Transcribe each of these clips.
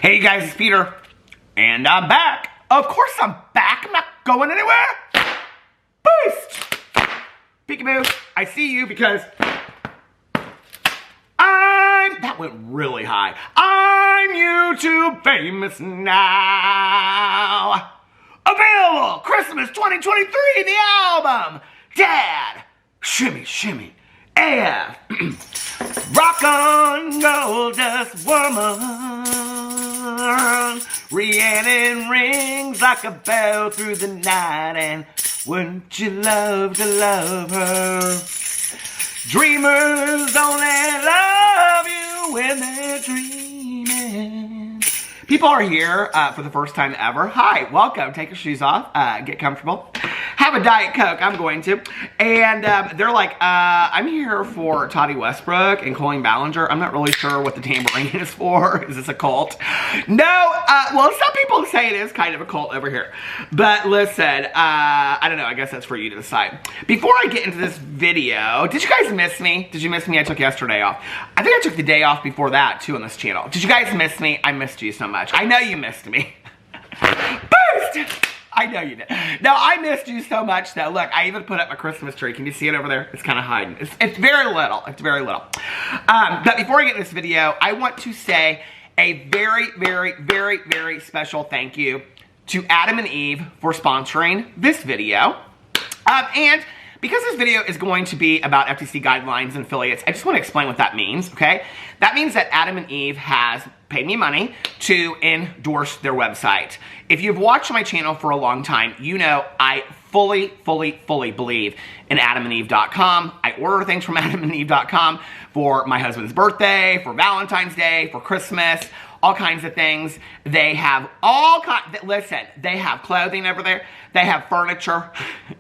Hey you guys, it's Peter, and I'm back. Of course I'm back. I'm not going anywhere. Boost! Peekaboo, I see you because that went really high. I'm YouTube famous now. Available Christmas 2023, the album. Dad, shimmy, shimmy, AF. Rock on, gold dust woman. Rhiannon rings like a bell through the night, and wouldn't you love to love her? Dreamers only love you when they're dreaming. People are here for the first time ever. Hi, welcome. Take your shoes off. Get comfortable. Have a Diet Coke. I'm going to. And they're like, I'm here for Tati Westbrook and Colleen Ballinger. I'm not really sure what the tambourine is for. Is this a cult? No. Well, some people say it is kind of a cult over here. But listen, I don't know. I guess that's for you to decide. Before I get into this video, did you guys miss me? Did you miss me? I took yesterday off. I think I took the day off before that, too, on this channel. Did you guys miss me? I missed you so much. I know you missed me. Boost! I know you did. No, I missed you so much though. Look, I even put up my Christmas tree. Can you see it over there? It's kind of hiding. It's very little. It's very little. But before I get into this video, I want to say a very, very, very, very special thank you to Adam and Eve for sponsoring this video. And because this video is going to be about FTC guidelines and affiliates, I just want to explain what that means, okay? That means that Adam and Eve has paid me money to endorse their website. If you've watched my channel for a long time, you know I fully believe in AdamandEve.com. I order things from AdamandEve.com for my husband's birthday, for Valentine's Day, for Christmas, all kinds of things. They have all kinds, listen, they have clothing over there. They have furniture.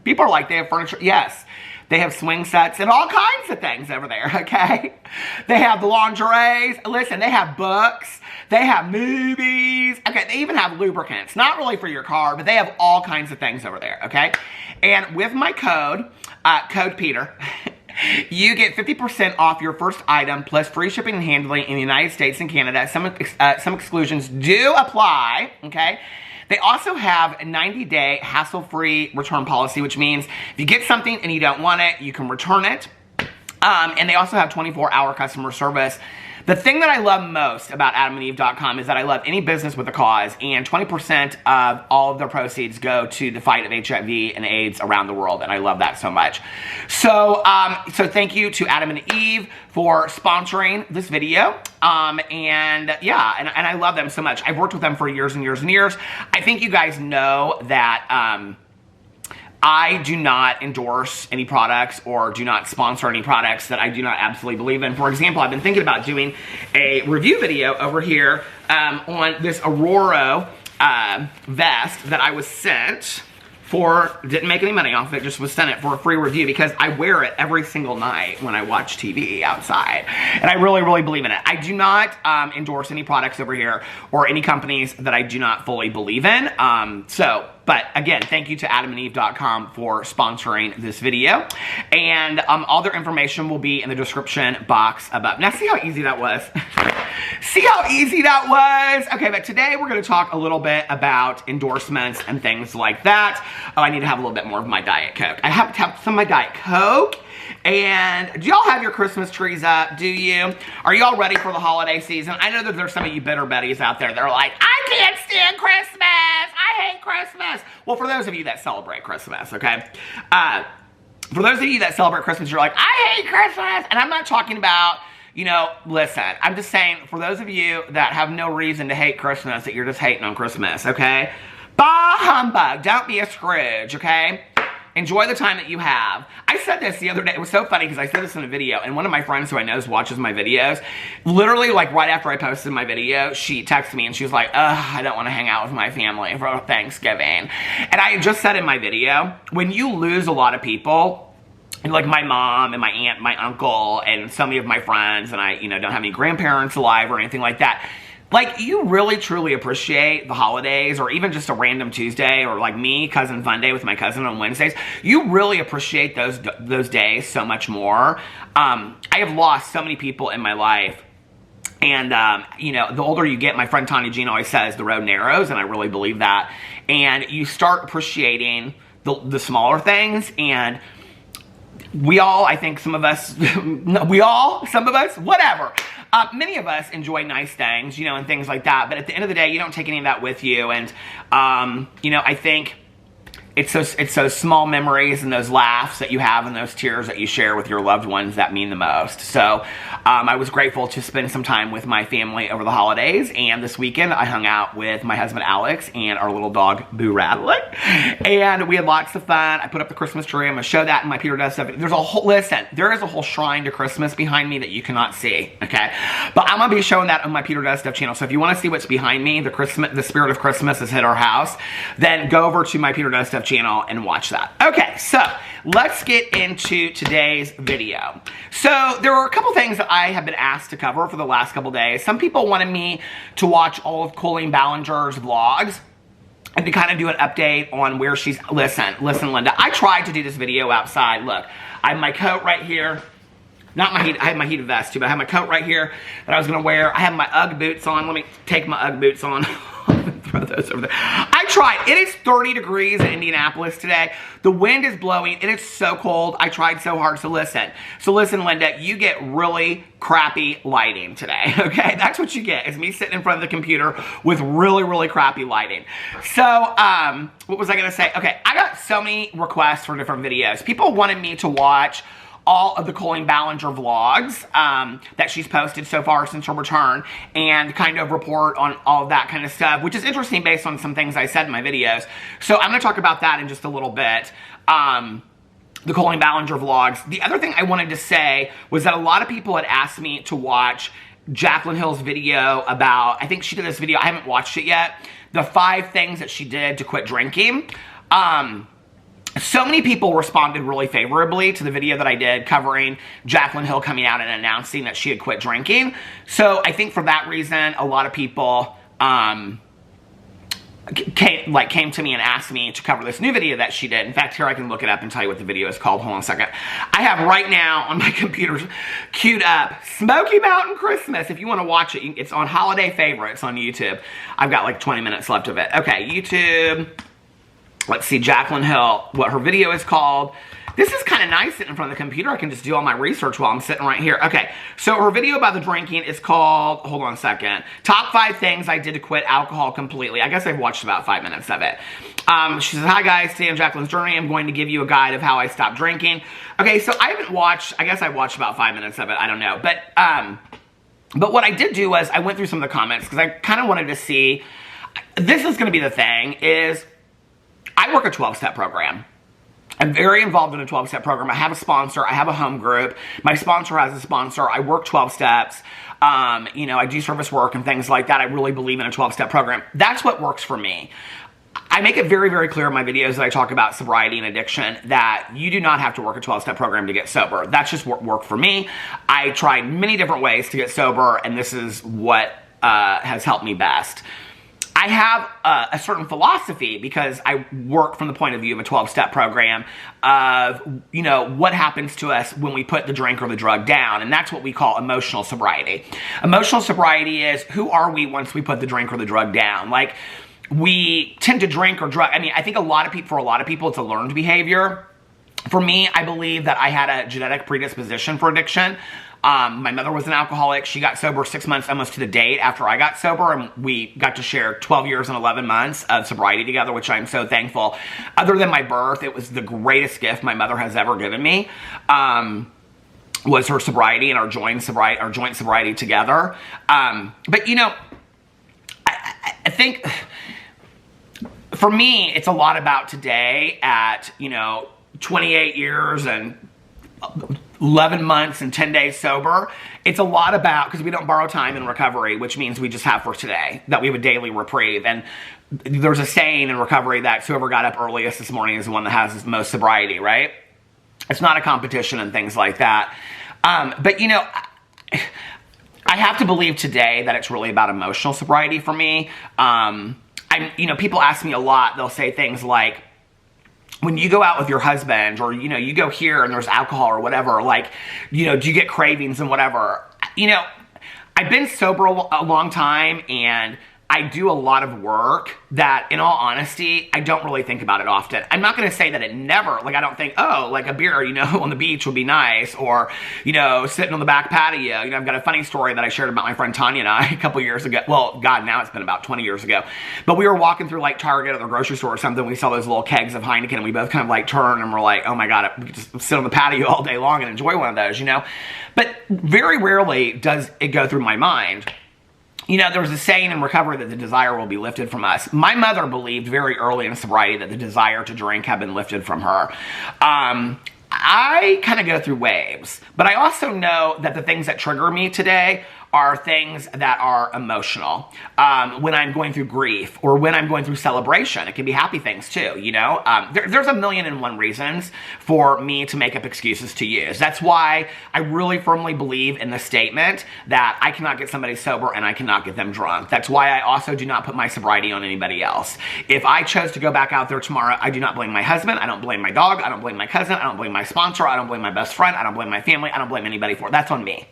People are like, they have furniture. Yes. They have swing sets and all kinds of things over there, okay? They have the lingeries. Listen, they have books. They have movies. Okay, they even have lubricants. Not really for your car, but they have all kinds of things over there, okay? And with my code, code Peter, you get 50% off your first item plus free shipping and handling in the United States and Canada. Some exclusions do apply, okay? They also have a 90-day hassle-free return policy, which means if you get something and you don't want it, you can return it. And they also have 24-hour customer service. The thing that I love most about AdamandEve.com is that I love any business with a cause, and 20% of all of their proceeds go to the fight of HIV and AIDS around the world, and I love that so much. So, so thank you to Adam and Eve for sponsoring this video, and yeah, and I love them so much. I've worked with them for years and years and years. I think you guys know that I do not endorse any products or do not sponsor any products that I do not absolutely believe in. For example, I've been thinking about doing a review video over here on this Aurora vest that I was sent for, didn't make any money off it, just was sent it for a free review because I wear it every single night when I watch TV outside. And I really believe in it. I do not endorse any products over here or any companies that I do not fully believe in. But again, thank you to AdamandEve.com for sponsoring this video. And all their information will be in the description box above. Now, see how easy that was? See how easy that was? Okay, but today we're going to talk a little bit about endorsements and things like that. Oh, I need to have a little bit more of my Diet Coke. I have to have some of my Diet Coke. And do y'all have your Christmas trees up? Do you? Are y'all ready for the holiday season? I know that there's some of you bitter betties out there that are like, I can't stand Christmas. I hate Christmas. Well, for those of you that celebrate Christmas, okay? For those of you that celebrate Christmas, you're like, I hate Christmas. And I'm not talking about, you know, listen, I'm just saying, for those of you that have no reason to hate Christmas, that you're just hating on Christmas, okay? Bah humbug. Don't be a Scrooge, okay? Enjoy the time that you have. I said this the other day. It was so funny because I said this in a video, and one of my friends who I know watches my videos, literally like right after I posted my video, she texted me and she was like, ugh, I don't want to hang out with my family for Thanksgiving. And I just said in my video, when you lose a lot of people, like my mom and my aunt, my uncle, and some of my friends, and I, you know, don't have any grandparents alive or anything like that, like, you really, truly appreciate the holidays, or even just a random Tuesday, or like me, Cousin Fun Day with my cousin on Wednesdays. You really appreciate those days so much more. I have lost so many people in my life And, you know, the older you get, my friend Tanya Jean always says the road narrows, and I really believe that. And you start appreciating the smaller things, and we all, I think some of us, some of us, whatever. Many of us enjoy nice things, you know, and things like that. But at the end of the day, you don't take any of that with you. And, you know, I think it's those small memories and those laughs that you have and those tears that you share with your loved ones that mean the most. So I was grateful to spend some time with my family over the holidays, and this weekend I hung out with my husband Alex and our little dog Boo Rattling, and we had lots of fun. I put up the Christmas tree. I'm gonna show that in my Peter Does Stuff. There's a whole, listen, there is a whole shrine to Christmas behind me that you cannot see, okay? But I'm gonna be showing that on my Peter Does Stuff channel. So if you want to see what's behind me, the spirit of Christmas has hit our house, then go over to my Peter Does Stuff channel and watch that. Okay, so let's get into today's video. So there were a couple things that I have been asked to cover for the last couple days. Some people wanted me to watch all of Colleen Ballinger's vlogs and to kind of do an update on where she's, listen, Linda, I tried to do this video outside. Look, I have my coat right here. Not my heat, I have my heated vest too, but I have my coat right here that I was gonna wear. I have my Ugg boots on. Let me take my Ugg boots on. Throw those over there. I tried. It is 30 degrees in Indianapolis today. The wind is blowing. It is so cold. I tried so hard. So listen, Linda, you get really crappy lighting today, okay? That's what you get, is me sitting in front of the computer with really, really crappy lighting. So, what was I gonna say? Okay, I got so many requests for different videos. People wanted me to watch all of the Colleen Ballinger vlogs that she's posted so far since her return, and kind of report on all of that kind of stuff, which is interesting based on some things I said in my videos. So I'm going to talk about that in just a little bit. The Colleen Ballinger vlogs. The other thing I wanted to say was that a lot of people had asked me to watch Jaclyn Hill's video about, I think she did this video, I haven't watched it yet, the 5 things that she did to quit drinking. So many people responded really favorably to the video that I did covering Jaclyn Hill coming out and announcing that she had quit drinking. So I think for that reason, a lot of people came to me and asked me to cover this new video that she did. In fact, here I can look it up and tell you what the video is called. Hold on a second. I have right now on my computer queued up Smoky Mountain Christmas. If you want to watch it, it's on Holiday Favorites on YouTube. I've got like 20 minutes left of it. Okay, YouTube. Let's see, Jaclyn Hill, what her video is called. This is kind of nice sitting in front of the computer. I can just do all my research while I'm sitting right here. Okay, so her video about the drinking is called, hold on a second, Top 5 Things I Did to Quit Alcohol Completely. I guess I've watched about 5 minutes of it. She says, hi guys, today on Jaclyn's journey, I'm going to give you a guide of how I stopped drinking. Okay, so I haven't watched, I guess I watched about 5 minutes of it, I don't know. But what I did do was I went through some of the comments because I kind of wanted to see, this is going to be the thing, is I work a 12-step program. I'm very involved in a 12-step program. I have a sponsor. I have a home group. My sponsor has a sponsor. I work 12 steps. You know, I do service work and things like that. I really believe in a 12-step program. That's what works for me. I make it very, very clear in my videos that I talk about sobriety and addiction that you do not have to work a 12-step program to get sober. That's just what worked for me. I tried many different ways to get sober, and this is what has helped me best. I have a certain philosophy because I work from the point of view of a 12-step program of, you know, what happens to us when we put the drink or the drug down, and that's what we call emotional sobriety. Emotional sobriety is, who are we once we put the drink or the drug down? Like, we tend to drink or drug. I mean, I think for a lot of people, it's a learned behavior. For me, I believe that I had a genetic predisposition for addiction. My mother was an alcoholic. She got sober 6 months almost to the date after I got sober, and we got to share 12 years and 11 months of sobriety together, which I'm so thankful. Other than my birth, it was the greatest gift my mother has ever given me, was her sobriety and our joint sobriety together. But, you know, I think for me, it's a lot about today at, you know, 28 years and 11 months and 10 days sober. It's a lot about, because we don't borrow time in recovery, which means we just have for today, that we have a daily reprieve. And there's a saying in recovery that whoever got up earliest this morning is the one that has the most sobriety, right? It's not a competition and things like that. But, you know, I have to believe today that it's really about emotional sobriety for me. You know, people ask me a lot, they'll say things like, when you go out with your husband, or, you know, you go here and there's alcohol or whatever, like, you know, do you get cravings and whatever? You know, I've been sober a long time, and I do a lot of work that, in all honesty, I don't really think about it often. I'm not going to say that it never, like, I don't think, oh, like a beer, you know, on the beach would be nice, or, you know, sitting on the back patio. You know, I've got a funny story that I shared about my friend Tanya and I a couple years ago. Well, God, now it's been about 20 years ago. But we were walking through, like, Target or the grocery store or something. We saw those little kegs of Heineken, and we both kind of, like, turned and we're like, oh my God, we could just sit on the patio all day long and enjoy one of those, you know? But very rarely does it go through my mind. You know, there was a saying in recovery that the desire will be lifted from us. My mother believed very early in sobriety that the desire to drink had been lifted from her. I kind of go through waves, but I also know that the things that trigger me today are things that are emotional. When I'm going through grief, or when I'm going through celebration, it can be happy things too, you know? There's a million and one reasons for me to make up excuses to use. That's why I really firmly believe in the statement that I cannot get somebody sober and I cannot get them drunk. That's why I also do not put my sobriety on anybody else. If I chose to go back out there tomorrow, I do not blame my husband, I don't blame my dog, I don't blame my cousin, I don't blame my sponsor, I don't blame my best friend, I don't blame my family, I don't blame anybody for it. That's on me.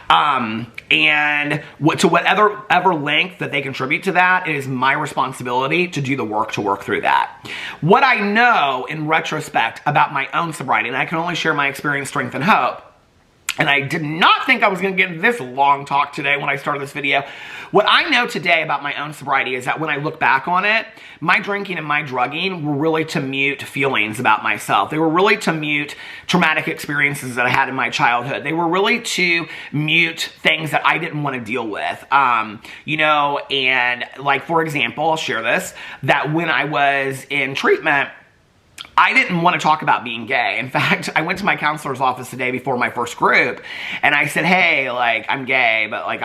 And to whatever length that they contribute to that, it is my responsibility to do the work to work through that. What I know in retrospect about my own sobriety, and I can only share my experience, strength, and hope, and I did not think I was going to get this long talk today when I started this video. What I know today about my own sobriety is that when I look back on it, my drinking and my drugging were really to mute feelings about myself. They were really to mute traumatic experiences that I had in my childhood. They were really to mute things that I didn't want to deal with. You know, and like, for example, I'll share this, that when I was in treatment, I didn't want to talk about being gay. In fact, I went to my counselor's office the day before my first group, and I said, hey, like, I'm gay, but like,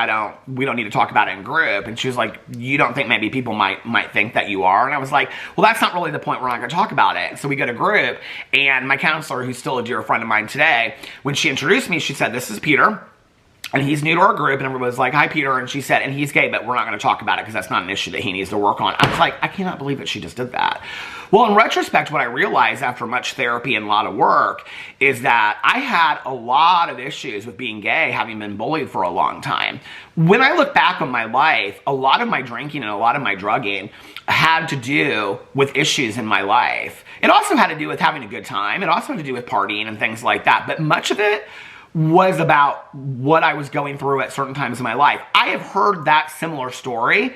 we don't need to talk about it in group. And she was like, you don't think maybe people might think that you are? And I was like, well, that's not really the point. We're not going to talk about it. So we go to group, and my counselor, who's still a dear friend of mine today, when she introduced me, she said, this is Peter, and he's new to our group, and everybody was like, hi, Peter, and she said, and he's gay, but we're not going to talk about it because that's not an issue that he needs to work on. I was like, I cannot believe that she just did that. Well, in retrospect, what I realized after much therapy and a lot of work is that I had a lot of issues with being gay, having been bullied for a long time. When I look back on my life, a lot of my drinking and a lot of my drugging had to do with issues in my life. It also had to do with having a good time. It also had to do with partying and things like that. But much of it was about what I was going through at certain times in my life. I have heard that similar story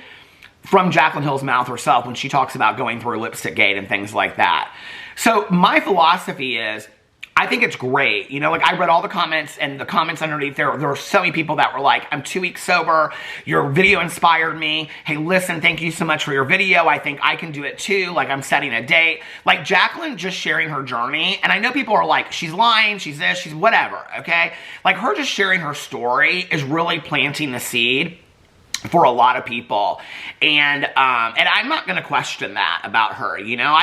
from Jaclyn Hill's mouth herself when she talks about going through Lipstick Gate and things like that. So my philosophy is, I think it's great. You know, like, I read all the comments, and the comments underneath there were so many people that were like, I'm 2 weeks sober, your video inspired me, hey, listen, thank you so much for your video, I think I can do it too, like, I'm setting a date. Like, Jaclyn just sharing her journey, and I know people are like, she's lying, she's this, she's whatever, okay? Like, her just sharing her story is really planting the seed for a lot of people. And I'm not going to question that about her, you know?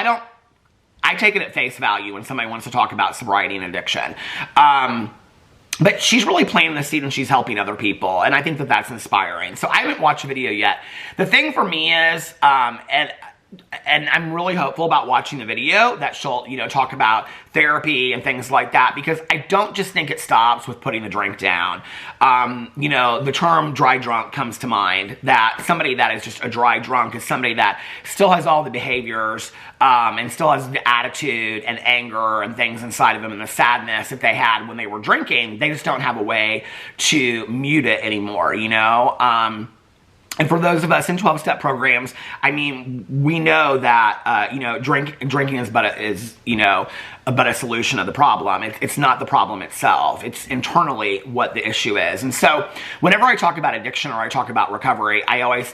I take it at face value when somebody wants to talk about sobriety and addiction. But she's really planting the seed, and she's helping other people, and I think that that's inspiring. So I haven't watched the video yet. The thing for me is, and I'm really hopeful about watching the video, that she'll, you know, talk about therapy and things like that, because I don't just think it stops with putting the drink down. You know, the term dry drunk comes to mind, that somebody that is just a dry drunk is somebody that still has all the behaviors, and still has the attitude and anger and things inside of them, and the sadness that they had when they were drinking. They just don't have a way to mute it anymore, you know? And for those of us in 12-step programs, I mean, we know that, you know, drinking is but a solution of the problem. It's not the problem itself. It's internally what the issue is. And so whenever I talk about addiction or I talk about recovery,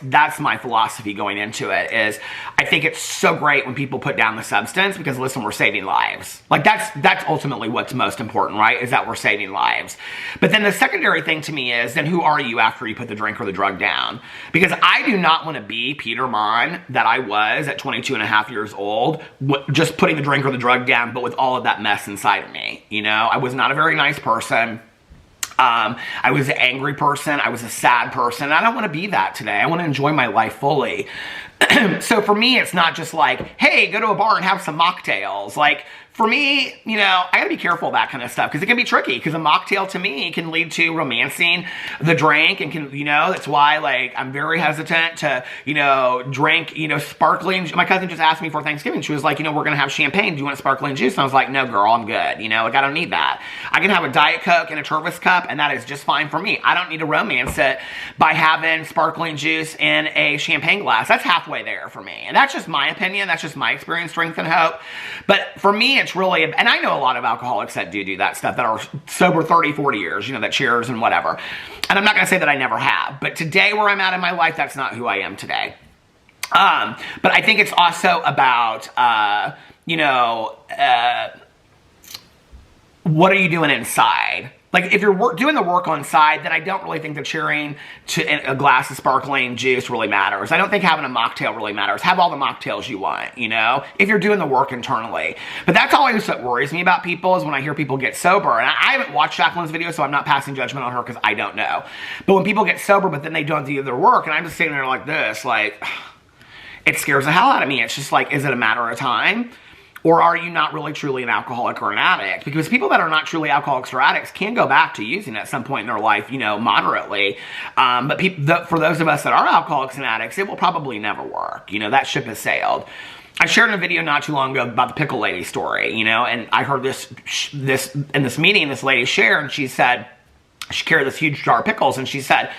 that's my philosophy going into it, is I think it's so great when people put down the substance, because listen, we're saving lives. Like, that's ultimately what's most important, right? Is that we're saving lives. But then the secondary thing to me is, then who are you after you put the drink or the drug down? Because I do not want to be Peter Monn that I was at 22 and a half years old, just putting the drink or the drug down, but with all of that mess inside of me. You know, I was not a very nice person. I was an angry person. I was a sad person. I don't want to be that today. I want to enjoy my life fully. So for me, it's not just like, hey, go to a bar and have some mocktails. Like, for me, you know, I gotta be careful of that kind of stuff because it can be tricky because a mocktail to me can lead to romancing the drink and can, you know, that's why, like, I'm very hesitant to, you know, drink, you know, sparkling. My cousin just asked me for Thanksgiving. She was like, you know, we're gonna have champagne. Do you want sparkling juice? And I was like, no, girl, I'm good. You know, like, I don't need that. I can have a Diet Coke and a Tervis cup, and that is just fine for me. I don't need to romance it by having sparkling juice in a champagne glass. That's halfway there for me. And that's just my opinion. That's just my experience, strength, and hope. But for me, it's really, and I know a lot of alcoholics that do that stuff, that are sober 30, 40 years, you know, that cheers and whatever. And I'm not going to say that I never have. But today, where I'm at in my life, that's not who I am today. But I think it's also about, you know, what are you doing inside? Like, if you're doing the work on side, then I don't really think that cheering to a glass of sparkling juice really matters. I don't think having a mocktail really matters. Have all the mocktails you want, you know, if you're doing the work internally. But that's always what worries me about people is when I hear people get sober. And I haven't watched Jacqueline's video, so I'm not passing judgment on her because I don't know. But when people get sober, but then they don't do their work, and I'm just sitting there like this, like, it scares the hell out of me. It's just like, is it a matter of time? Or are you not really truly an alcoholic or an addict? Because people that are not truly alcoholics or addicts can go back to using at some point in their life, you know, moderately. But for those of us that are alcoholics and addicts, it will probably never work. You know, that ship has sailed. I shared in a video not too long ago about the pickle lady story, you know, and I heard this in this meeting, this lady share, and she said, she carried this huge jar of pickles, and she said,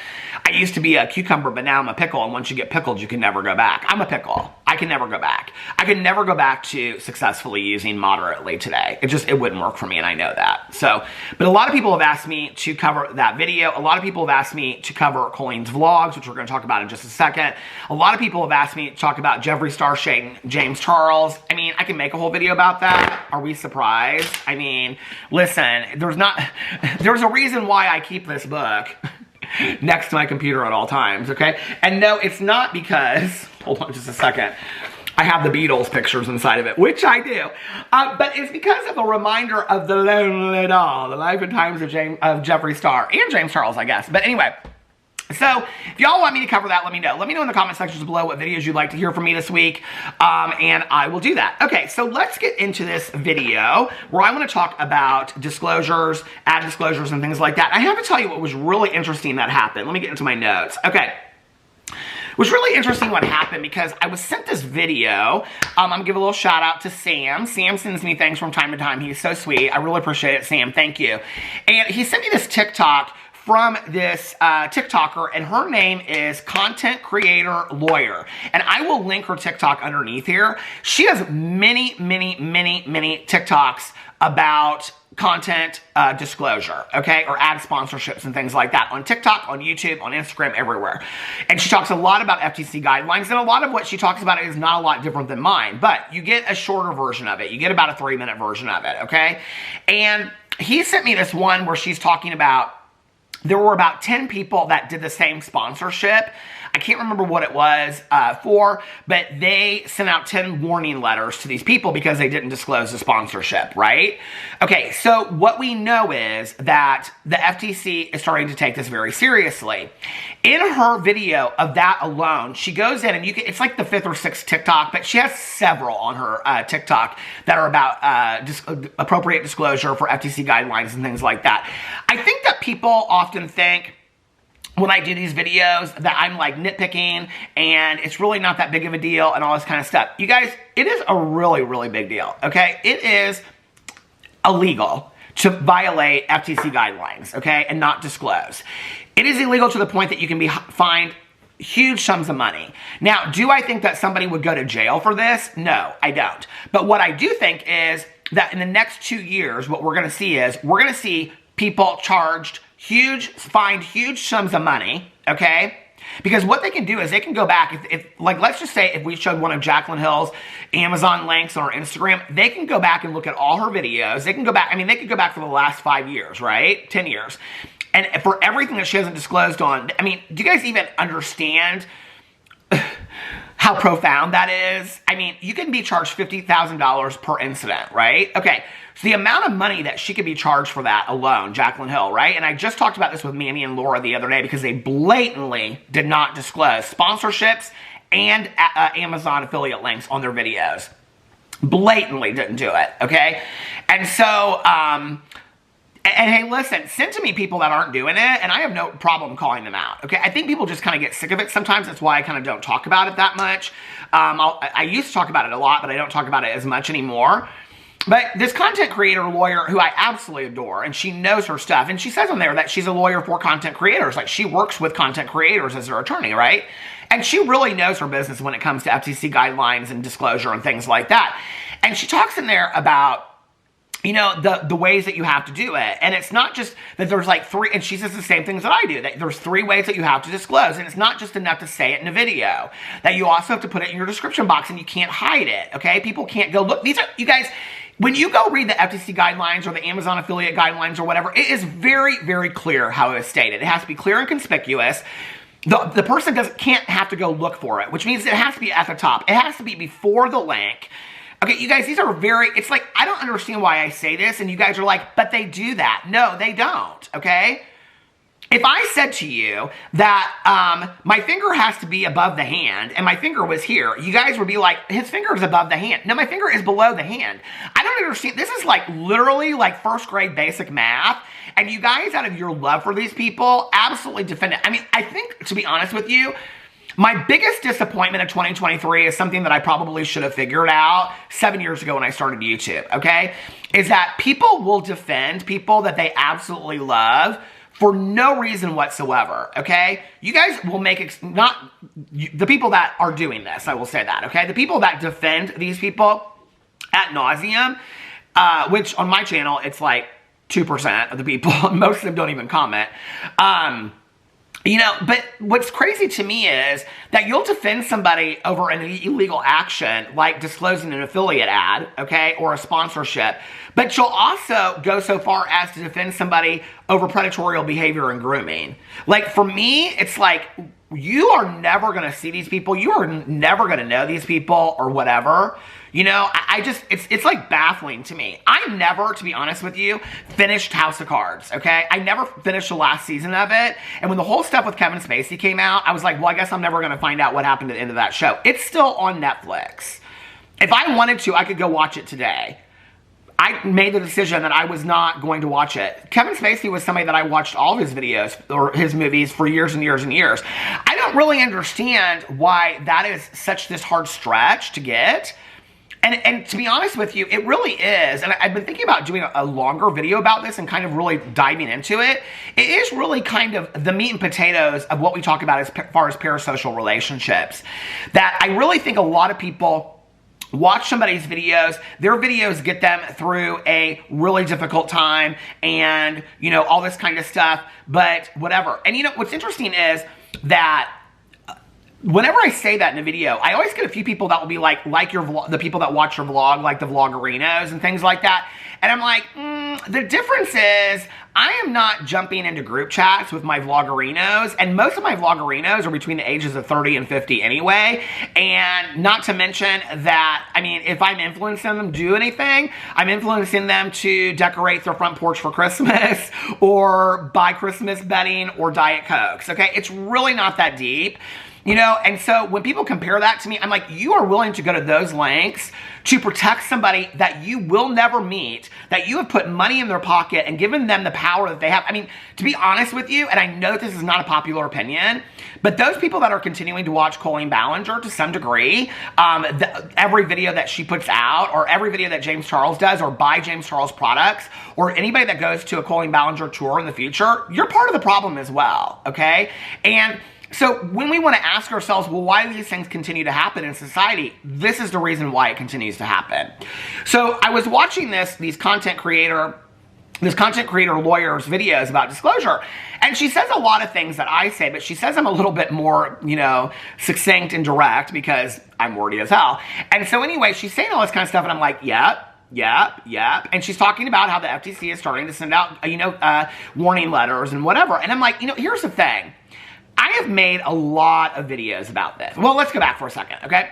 I used to be a cucumber, but now I'm a pickle, and once you get pickled, you can never go back. I'm a pickle. I can never go back. I can never go back to successfully using moderately today. It wouldn't work for me, and I know that. So, but a lot of people have asked me to cover that video. A lot of people have asked me to cover Colleen's vlogs, which we're going to talk about in just a second. A lot of people have asked me to talk about Jeffree Star shaking James Charles. I mean, I can make a whole video about that. Are we surprised? I mean, listen, there's a reason why I keep this book next to my computer at all times, okay? And no, it's not because, hold on just a second, I have the Beatles pictures inside of it, which I do. But it's because of a reminder of the lonely doll, the life and times of Jeffree Star, and James Charles, I guess. But anyway, so if y'all want me to cover that, let me know. Let me know in the comment sections below what videos you'd like to hear from me this week, and I will do that. Okay, so let's get into this video where I want to talk about disclosures, ad disclosures, and things like that. I have to tell you what was really interesting that happened. Let me get into my notes. Okay. It was really interesting what happened because I was sent this video. I'm going to give a little shout out to Sam. Sam sends me things from time to time. He's so sweet. I really appreciate it, Sam. Thank you. And he sent me this TikTok from this TikToker, and her name is Content Creator Lawyer. And I will link her TikTok underneath here. She has many TikToks about content disclosure, okay, or ad sponsorships and things like that on TikTok, on YouTube, on Instagram, everywhere. And she talks a lot about FTC guidelines, and a lot of what she talks about is not a lot different than mine, but you get a shorter version of it. You get about a 3-minute version of it, okay? And he sent me this one where she's talking about there were about 10 people that did the same sponsorship. I can't remember what it was for, but they sent out 10 warning letters to these people because they didn't disclose the sponsorship, right? Okay, so what we know is that the FTC is starting to take this very seriously. In her video of that alone, she goes in and it's like the 5th or 6th TikTok, but she has several on her TikTok that are about appropriate disclosure for FTC guidelines and things like that. I think that people often think when I do these videos that I'm like nitpicking and it's really not that big of a deal and all this kind of stuff. You guys, it is a really big deal, okay? It is illegal to violate FTC guidelines, okay, and not disclose. It is illegal to the point that you can be fined huge sums of money. Now, do I think that somebody would go to jail for this? No, I don't. But what I do think is that in the next 2 years, what we're going to see is we're going to see people fined huge sums of money, okay? Because what they can do is they can go back, if like, let's just say if we showed one of Jacqueline Hill's Amazon links on her Instagram, they can go back and look at all her videos. They can go back, I mean, they could go back for the last 5 years, right? 10 years. And for everything that she hasn't disclosed on, I mean, do you guys even understand how profound that is? I mean, you can be charged $50,000 per incident, right? Okay, so the amount of money that she could be charged for that alone, Jacqueline Hill, right? And I just talked about this with Manny and Laura the other day because they blatantly did not disclose sponsorships and Amazon affiliate links on their videos. blatantly didn't do it, okay? And so, and hey, listen, send to me people that aren't doing it, and I have no problem calling them out, okay? I think people just kind of get sick of it sometimes. That's why I kind of don't talk about it that much. I used to talk about it a lot, but I don't talk about it as much anymore. But this content creator lawyer who I absolutely adore, and she knows her stuff, and she says on there that she's a lawyer for content creators. Like, she works with content creators as their attorney, right? And she really knows her business when it comes to FTC guidelines and disclosure and things like that. And she talks in there about, you know, the ways that you have to do it. And it's not just that there's like three, and she says the same things that I do, that there's 3 ways that you have to disclose. And it's not just enough to say it in a video, that you also have to put it in your description box, and you can't hide it, okay? People can't go, look, these are, you guys, when you go read the FTC guidelines or the Amazon affiliate guidelines or whatever, it is very, very clear how it is stated. It has to be clear and conspicuous. The person can't have to go look for it, which means it has to be at the top. It has to be before the link. Okay, you guys, these are very, it's like, I don't understand why I say this, and you guys are like, but they do that. No, they don't, okay? If I said to you that my finger has to be above the hand, and my finger was here, you guys would be like, his finger is above the hand. No, my finger is below the hand. I don't understand. This is like literally like 1st grade basic math, and you guys, out of your love for these people, absolutely defend it. I mean, I think, to be honest with you, my biggest disappointment of 2023 is something that I probably should have figured out 7 years ago when I started YouTube, okay? Is that people will defend people that they absolutely love for no reason whatsoever, okay? You guys will make, the people that are doing this, I will say that, okay? The people that defend these people ad nauseum, which on my channel, it's like 2% of the people, most of them don't even comment, you know, but what's crazy to me is that you'll defend somebody over an illegal action, like disclosing an affiliate ad, okay, or a sponsorship, but you'll also go so far as to defend somebody over predatory behavior and grooming. Like, for me, it's like, you are never going to see these people. You are never going to know these people or whatever. You know, I just, it's like baffling to me. I never, to be honest with you, finished House of Cards, okay? I never finished the last season of it. And when the whole stuff with Kevin Spacey came out, I was like, well, I guess I'm never going to find out what happened at the end of that show. It's still on Netflix. If I wanted to, I could go watch it today. I made the decision that I was not going to watch it. Kevin Spacey was somebody that I watched all of his videos or his movies for years and years and years. I don't really understand why that is such this hard stretch to get. And to be honest with you, it really is. And I've been thinking about doing a longer video about this and kind of really diving into it. It is really kind of the meat and potatoes of what we talk about as far as parasocial relationships. That I really think a lot of people watch somebody's videos, their videos get them through a really difficult time and, you know, all this kind of stuff, but whatever. And, you know, what's interesting is that whenever I say that in a video, I always get a few people that will be like your vlog, the people that watch your vlog, like the vloggerinos and things like that. And I'm like, the difference is I am not jumping into group chats with my vloggerinos, and most of my vloggerinos are between the ages of 30 and 50 anyway. And not to mention that, I mean, if I'm influencing them to do anything, I'm influencing them to decorate their front porch for Christmas or buy Christmas bedding or Diet Cokes, okay? It's really not that deep. You know, and so when people compare that to me, I'm like, you are willing to go to those lengths to protect somebody that you will never meet, that you have put money in their pocket and given them the power that they have. I mean, to be honest with you, and I know that this is not a popular opinion, but those people that are continuing to watch Colleen Ballinger to some degree, every video that she puts out, or every video that James Charles does, or buy James Charles products, or anybody that goes to a Colleen Ballinger tour in the future, you're part of the problem as well, okay? And so when we want to ask ourselves, well, why do these things continue to happen in society? This is the reason why it continues to happen. So I was watching these content creator lawyer's videos about disclosure, and she says a lot of things that I say, but she says them a little bit more, you know, succinct and direct because I'm wordy as hell. And so anyway, she's saying all this kind of stuff, and I'm like, yep. And she's talking about how the FTC is starting to send out, you know, warning letters and whatever. And I'm like, you know, here's the thing. I have made a lot of videos about this. Well, let's go back for a second, okay?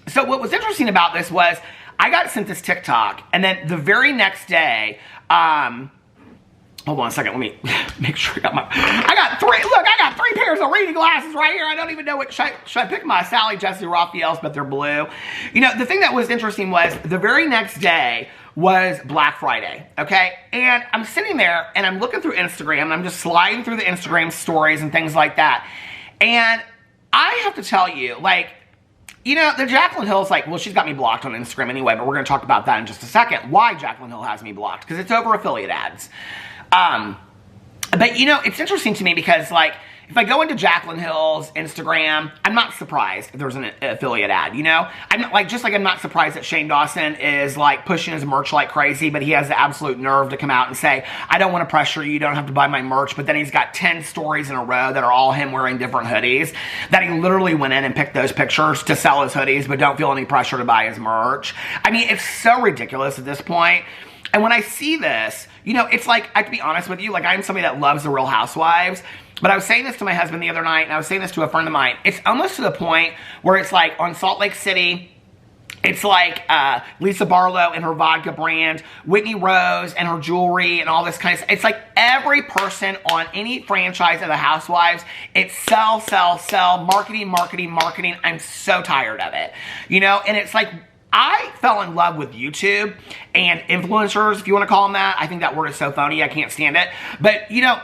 So what was interesting about this was I got sent this TikTok, and then the very next day, Hold on a second. Let me make sure I got three pairs of reading glasses right here. I don't even know what, should I pick my Sally Jesse Raphael's, but they're blue. You know, the thing that was interesting was the very next day was Black Friday, okay? And I'm sitting there and I'm looking through Instagram and I'm just sliding through the Instagram stories and things like that. And I have to tell you, like, you know, the Jaclyn Hill's like, well, she's got me blocked on Instagram anyway, but we're going to talk about that in just a second. Why Jaclyn Hill has me blocked? Because it's over affiliate ads. But, you know, it's interesting to me because, like, if I go into Jaclyn Hill's Instagram, I'm not surprised if there's an affiliate ad, you know? I'm not, like, just like I'm not surprised that Shane Dawson is, like, pushing his merch like crazy, but he has the absolute nerve to come out and say, I don't want to pressure you, you don't have to buy my merch, but then he's got 10 stories in a row that are all him wearing different hoodies, that he literally went in and picked those pictures to sell his hoodies, but don't feel any pressure to buy his merch. I mean, it's so ridiculous at this point. And when I see this, you know, it's like, I have to be honest with you, like, I'm somebody that loves the Real Housewives, but I was saying this to my husband the other night, and I was saying this to a friend of mine. It's almost to the point where it's like on Salt Lake City, it's like Lisa Barlow and her vodka brand, Whitney Rose and her jewelry and all this kind of stuff. It's like every person on any franchise of the Housewives, it's sell, sell, sell, marketing, marketing, marketing. I'm so tired of it, you know, and it's like, I fell in love with YouTube and influencers, if you want to call them that. I think that word is so phony, I can't stand it. But, you know,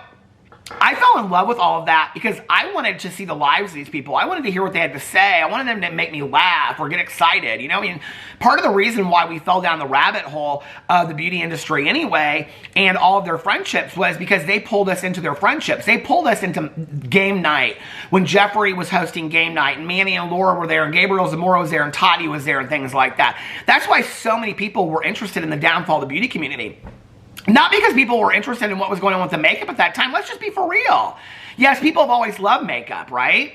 I fell in love with all of that because I wanted to see the lives of these people. I wanted to hear what they had to say. I wanted them to make me laugh or get excited. You know, I mean, part of the reason why we fell down the rabbit hole of the beauty industry anyway and all of their friendships was because they pulled us into their friendships. They pulled us into game night when Jeffrey was hosting game night and Manny and Laura were there and Gabriel Zamora was there and Tati was there and things like that. That's why so many people were interested in the downfall of the beauty community. Not because people were interested in what was going on with the makeup at that time. Let's just be for real. Yes, people have always loved makeup, right?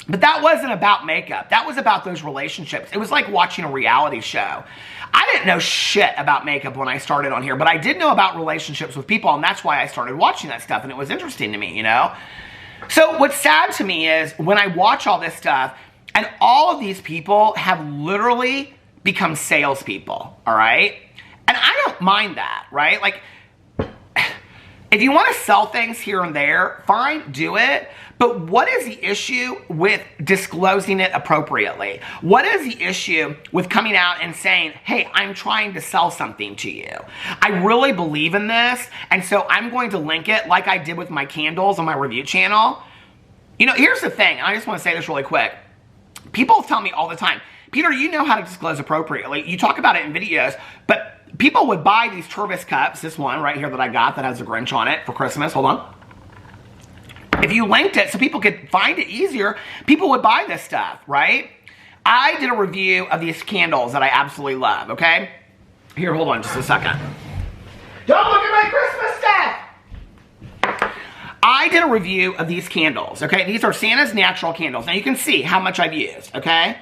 But that wasn't about makeup. That was about those relationships. It was like watching a reality show. I didn't know shit about makeup when I started on here, but I did know about relationships with people, and that's why I started watching that stuff, and it was interesting to me, you know? So what's sad to me is when I watch all this stuff, and all of these people have literally become salespeople, all right? And I don't mind that, right? Like, if you want to sell things here and there, fine, do it. But what is the issue with disclosing it appropriately? What is the issue with coming out and saying, hey, I'm trying to sell something to you? I really believe in this, and so I'm going to link it like I did with my candles on my review channel. You know, here's the thing. I just want to say this really quick. People tell me all the time, Peter, you know how to disclose appropriately. You talk about it in videos, but people would buy these Turvis cups, this one right here that I got that has a Grinch on it for Christmas. Hold on. If you linked it so people could find it easier, people would buy this stuff, right? I did a review of these candles that I absolutely love, okay? Here, hold on just a second. Don't look at my Christmas stuff! I did a review of these candles, okay? These are Santa's Natural candles. Now you can see how much I've used, okay?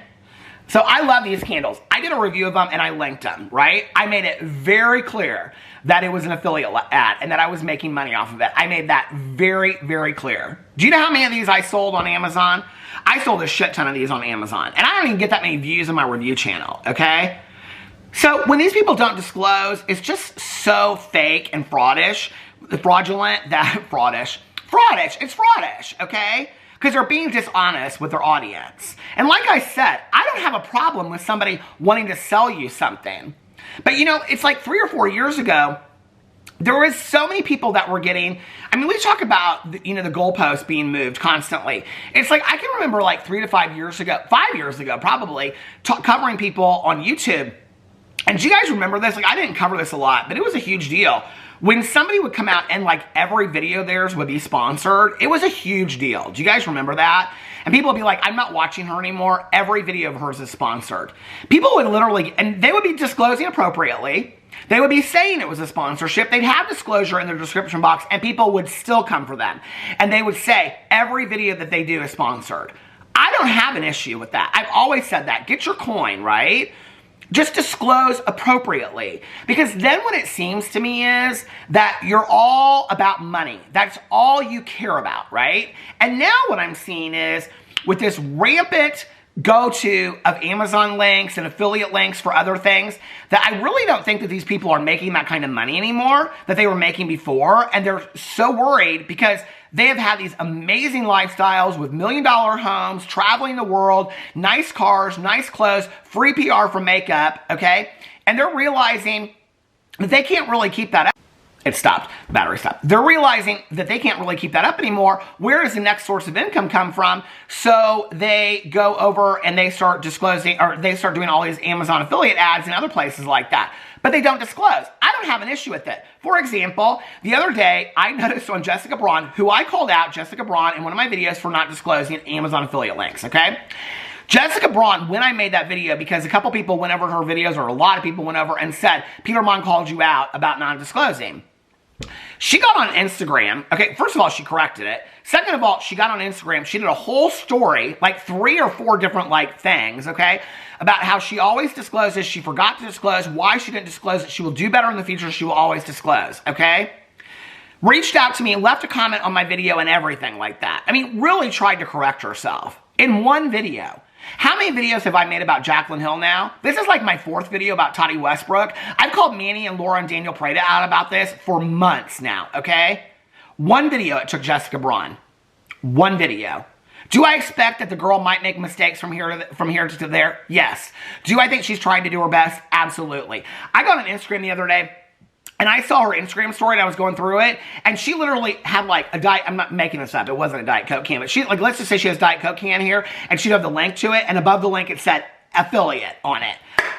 So I love these candles. I did a review of them and I linked them, right? I made it very clear that it was an affiliate ad and that I was making money off of it. I made that very, very clear. Do you know how many of these I sold on Amazon? I sold a shit ton of these on Amazon. And I don't even get that many views on my review channel, okay? So when these people don't disclose, it's just so fake and fraudish, fraudulent, that fraudish, it's fraudish, okay? Because they're being dishonest with their audience. And like I said, I don't have a problem with somebody wanting to sell you something. But you know, it's like 3 or 4 years ago, there was so many people that were getting, I mean, we talk about, you know, the goalposts being moved constantly. It's like, I can remember like 3 to 5 years ago, 5 years ago probably, covering people on YouTube. And do you guys remember this? Like, I didn't cover this a lot, but it was a huge deal. When somebody would come out and like every video of theirs would be sponsored, it was a huge deal. Do you guys remember that? And people would be like, I'm not watching her anymore. Every video of hers is sponsored. People would literally, and they would be disclosing appropriately. They would be saying it was a sponsorship. They'd have disclosure in their description box and people would still come for them. And they would say, every video that they do is sponsored. I don't have an issue with that. I've always said that. Get your coin, right? Just disclose appropriately. Because then what it seems to me is that you're all about money. That's all you care about, right? And now what I'm seeing is with this rampant go to of Amazon links and affiliate links for other things that I really don't think that these people are making that kind of money anymore that they were making before. And they're so worried because they have had these amazing lifestyles with $1 million homes, traveling the world, nice cars, nice clothes, free PR for makeup, okay? And they're realizing that they can't really keep that up. It stopped. The battery stopped. They're realizing that they can't really keep that up anymore. Where does the next source of income come from? So they go over and they start disclosing, or they start doing all these Amazon affiliate ads and other places like that. But they don't disclose. I don't have an issue with it. For example, the other day, I noticed on Jessica Braun, who I called out, Jessica Braun, in one of my videos for not disclosing Amazon affiliate links, okay? Jessica Braun, when I made that video, because a couple people went over her videos, or a lot of people went over and said, Peter Monn called you out about non-disclosing. She got on Instagram. Okay, first of all, she corrected it. Second of all, she got on Instagram. She did a whole story, like 3 or 4 different things, okay, about how she always discloses. She forgot to disclose. Why she didn't disclose it. She will do better in the future. She will always disclose, okay? Reached out to me, left a comment on my video and everything like that. I mean, really tried to correct herself in one video. How many videos have I made about Jaclyn Hill now? This is like my 4th video about Tati Westbrook. I've called Manny and Laura and Daniel Prada out about this for months now, okay? One video it took Jessica Braun. One video. Do I expect that the girl might make mistakes from here to there? Yes. Do I think she's trying to do her best? Absolutely. I got on Instagram the other day, and I saw her Instagram story, and I was going through it, and she literally had like a Diet, I'm not making this up, it wasn't a Diet Coke can, but she, like, let's just say she has Diet Coke can here, and she'd have the link to it, and above the link it said affiliate on it.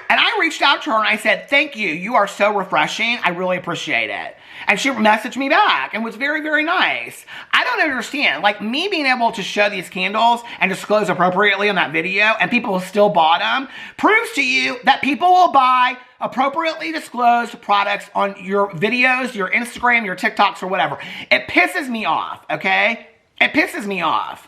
And I reached out to her and I said, thank you, you are so refreshing, I really appreciate it. And she messaged me back and was very, very nice. I don't understand, like me being able to show these candles and disclose appropriately on that video and people still bought them, proves to you that people will buy appropriately disclosed products on your videos, your Instagram, your TikToks, or whatever. It pisses me off, okay? It pisses me off.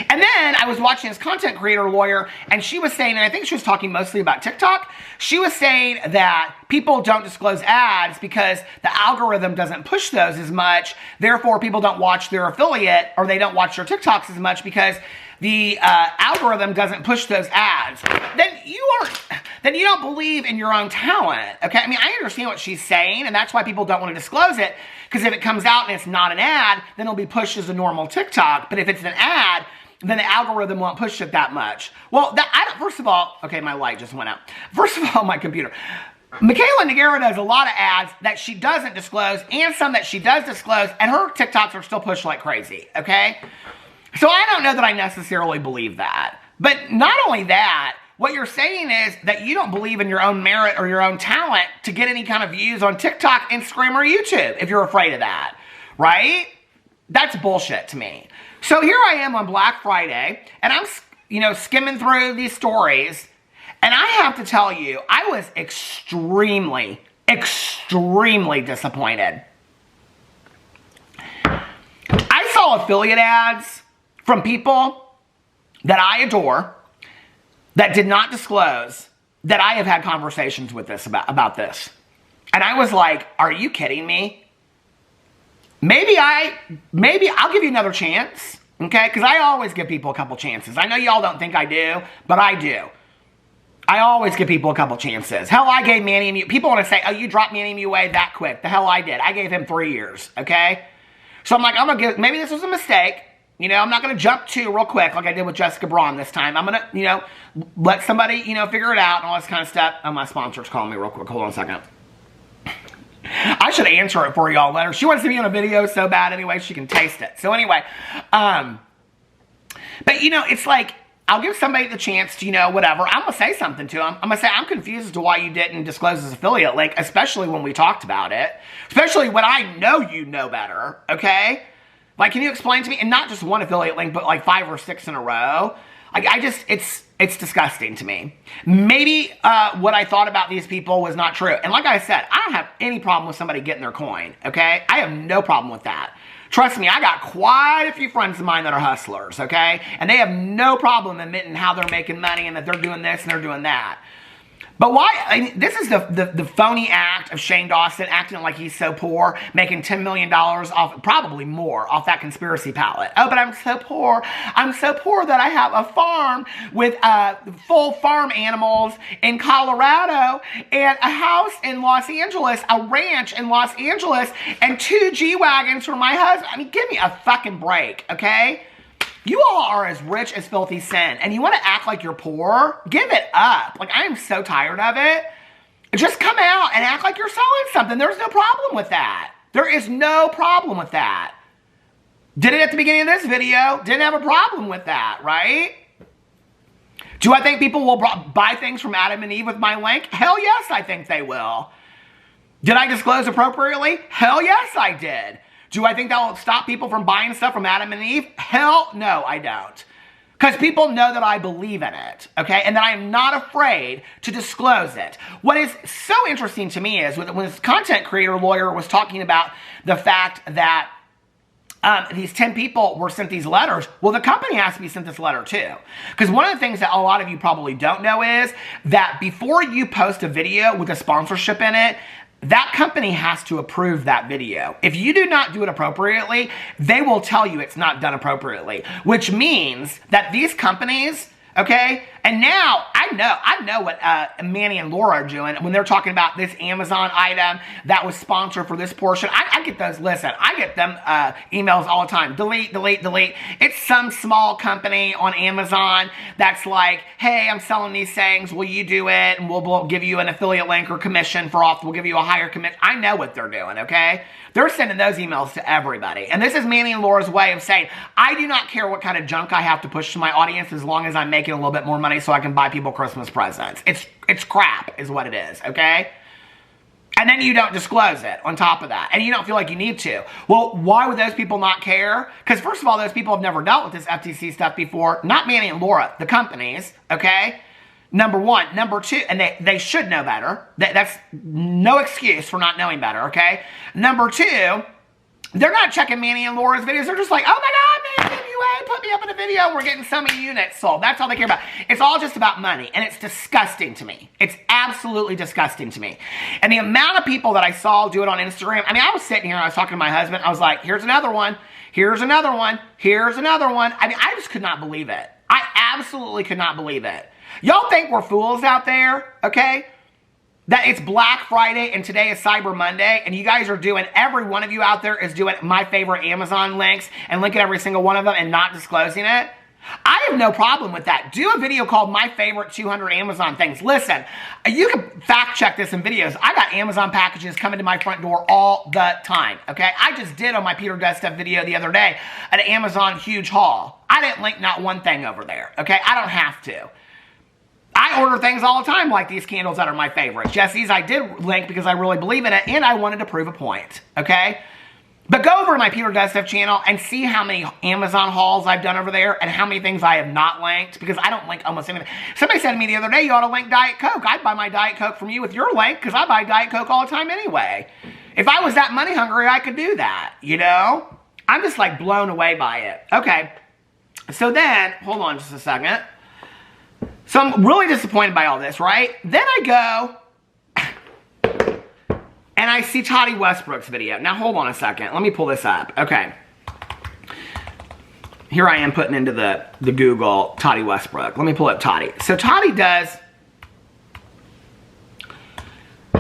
And then I was watching this content creator lawyer, and she was saying, and I think she was talking mostly about TikTok, she was saying that people don't disclose ads because the algorithm doesn't push those as much, therefore people don't watch their affiliate, or they don't watch their TikToks as much because the algorithm doesn't push those ads. Then you don't believe in your own talent, okay? I mean, I understand what she's saying, and that's why people don't want to disclose it, because if it comes out and it's not an ad, then it'll be pushed as a normal TikTok. But if it's an ad, then the algorithm won't push it that much. Well, first of all, okay, my light just went out. First of all, my computer. Michaela Noguera does a lot of ads that she doesn't disclose, and some that she does disclose, and her TikToks are still pushed like crazy, okay? So I don't know that I necessarily believe that. But not only that, what you're saying is that you don't believe in your own merit or your own talent to get any kind of views on TikTok, Instagram, or YouTube if you're afraid of that, right? That's bullshit to me. So here I am on Black Friday, and I'm, skimming through these stories, and I have to tell you, I was extremely, extremely disappointed. I saw affiliate ads from people that I adore that did not disclose that I have had conversations with this about this. And I was like, are you kidding me? Maybe I'll give you another chance, okay? Because I always give people a couple chances. I know y'all don't think I do, but I do. I always give people a couple chances. Hell, I gave Manny and you, people want to say, oh, you dropped Manny and you away that quick. The hell I did. I gave him 3 years, okay? So I'm like, I'm going to give, maybe this was a mistake. I'm not going to jump to real quick like I did with Jessica Braun this time. I'm going to, let somebody, figure it out and all this kind of stuff. Oh, my sponsor's calling me real quick. Hold on a second. I should answer it for y'all later. She wants to be on a video so bad anyway, she can taste it. So anyway, but it's like, I'll give somebody the chance to, whatever. I'm going to say something to them. I'm going to say, I'm confused as to why you didn't disclose this affiliate link, especially when we talked about it. Especially when I know you know better, okay? Like, can you explain to me? And not just one affiliate link, but like 5 or 6 in a row. Like, it's disgusting to me. Maybe what I thought about these people was not true. And like I said, I don't have any problem with somebody getting their coin, okay? I have no problem with that. Trust me, I got quite a few friends of mine that are hustlers, okay? And they have no problem admitting how they're making money and that they're doing this and they're doing that. But why? I mean, this is the phony act of Shane Dawson acting like he's so poor, making $10 million off, probably more, off that conspiracy palette. Oh, but I'm so poor. I'm so poor that I have a farm with full farm animals in Colorado and a house in Los Angeles, a ranch in Los Angeles, and 2 G-Wagons for my husband. I mean, give me a fucking break, okay? You all are as rich as filthy sin, and you want to act like you're poor? Give it up. Like, I am so tired of it. Just come out and act like you're selling something. There's no problem with that. There is no problem with that. Did it at the beginning of this video. Didn't have a problem with that, right? Do I think people will buy things from Adam and Eve with my link? Hell yes, I think they will. Did I disclose appropriately? Hell yes, I did. Do I think that will stop people from buying stuff from Adam and Eve? Hell no, I don't. Because people know that I believe in it, okay? And that I am not afraid to disclose it. What is so interesting to me is when this content creator lawyer was talking about the fact that these 10 people were sent these letters, well, the company has to be sent this letter too. Because one of the things that a lot of you probably don't know is that before you post a video with a sponsorship in it, that company has to approve that video. If you do not do it appropriately, they will tell you it's not done appropriately, which means that these companies, okay, and now I know what Manny and Laura are doing when they're talking about this Amazon item that was sponsored for this portion. I get those, listen, I get them emails all the time. Delete, delete, delete. It's some small company on Amazon that's like, hey, I'm selling these things. Will you do it? And we'll give you an affiliate link or commission for off. We'll give you a higher commission. I know what they're doing, okay? They're sending those emails to everybody. And this is Manny and Laura's way of saying, I do not care what kind of junk I have to push to my audience as long as I'm making a little bit more money so I can buy people Christmas presents. It's crap is what it is, okay? And then you don't disclose it on top of that. And you don't feel like you need to. Well, why would those people not care? Because first of all, those people have never dealt with this FTC stuff before. Not Manny and Laura, the companies, okay? Number one. Number two, and they should know better. That's no excuse for not knowing better, okay? Number two, they're not checking Manny and Laura's videos. They're just like, oh my God, man, MUA, put me up in a video and we're getting so many units sold. That's all they care about. It's all just about money, and it's disgusting to me. It's absolutely disgusting to me. And the amount of people that I saw do it on Instagram, I mean, I was sitting here and I was talking to my husband. I was like, here's another one. Here's another one. Here's another one. I mean, I just could not believe it. I absolutely could not believe it. Y'all think we're fools out there, okay? That it's Black Friday and today is Cyber Monday, and you guys are doing, every one of you out there is doing my favorite Amazon links and linking every single one of them and not disclosing it. I have no problem with that. Do a video called My Favorite 200 Amazon Things. Listen, you can fact check this in videos. I got Amazon packages coming to my front door all the time, okay? I just did on my Peter Duststuff video the other day an Amazon huge haul. I didn't link not one thing over there, okay? I don't have to. I order things all the time like these candles that are my favorites. Jesse's I did link because I really believe in it and I wanted to prove a point, okay? But go over to my Peter Duststuff channel and see how many Amazon hauls I've done over there and how many things I have not linked, because I don't link almost anything. Somebody said to me the other day, you ought to link Diet Coke. I'd buy my Diet Coke from you with your link because I buy Diet Coke all the time anyway. If I was that money hungry, I could do that, you know? I'm just like blown away by it. Okay, so then, hold on just a second. So I'm really disappointed by all this, right? Then I go and I see Tati Westbrook's video. Now, hold on a second. Let me pull this up. Okay. Here I am putting into the Google Tati Westbrook. Let me pull up Tati. So Tati does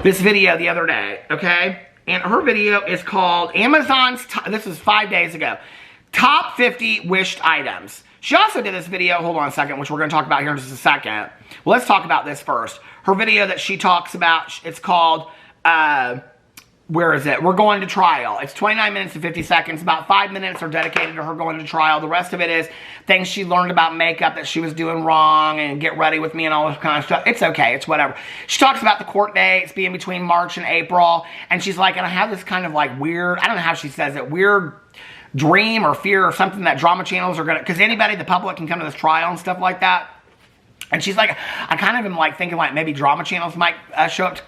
this video the other day, okay? And her video is called Amazon's, this was 5 days ago, Top 50 Wished Items. She also did this video, hold on a second, which we're going to talk about here in just a second. Well, let's talk about this first. Her video that she talks about, it's called, where is it? We're Going to Trial. It's 29 minutes and 50 seconds. About 5 minutes are dedicated to her going to trial. The rest of it is things she learned about makeup that she was doing wrong and get ready with me and all this kind of stuff. It's okay. It's whatever. She talks about the court dates being between March and April. And she's like, and I have this kind of like weird, I don't know how she says it, weird dream or fear or something that drama channels are going to, because anybody, the public, can come to this trial and stuff like that. And she's like, I kind of am like thinking like maybe drama channels might show up to,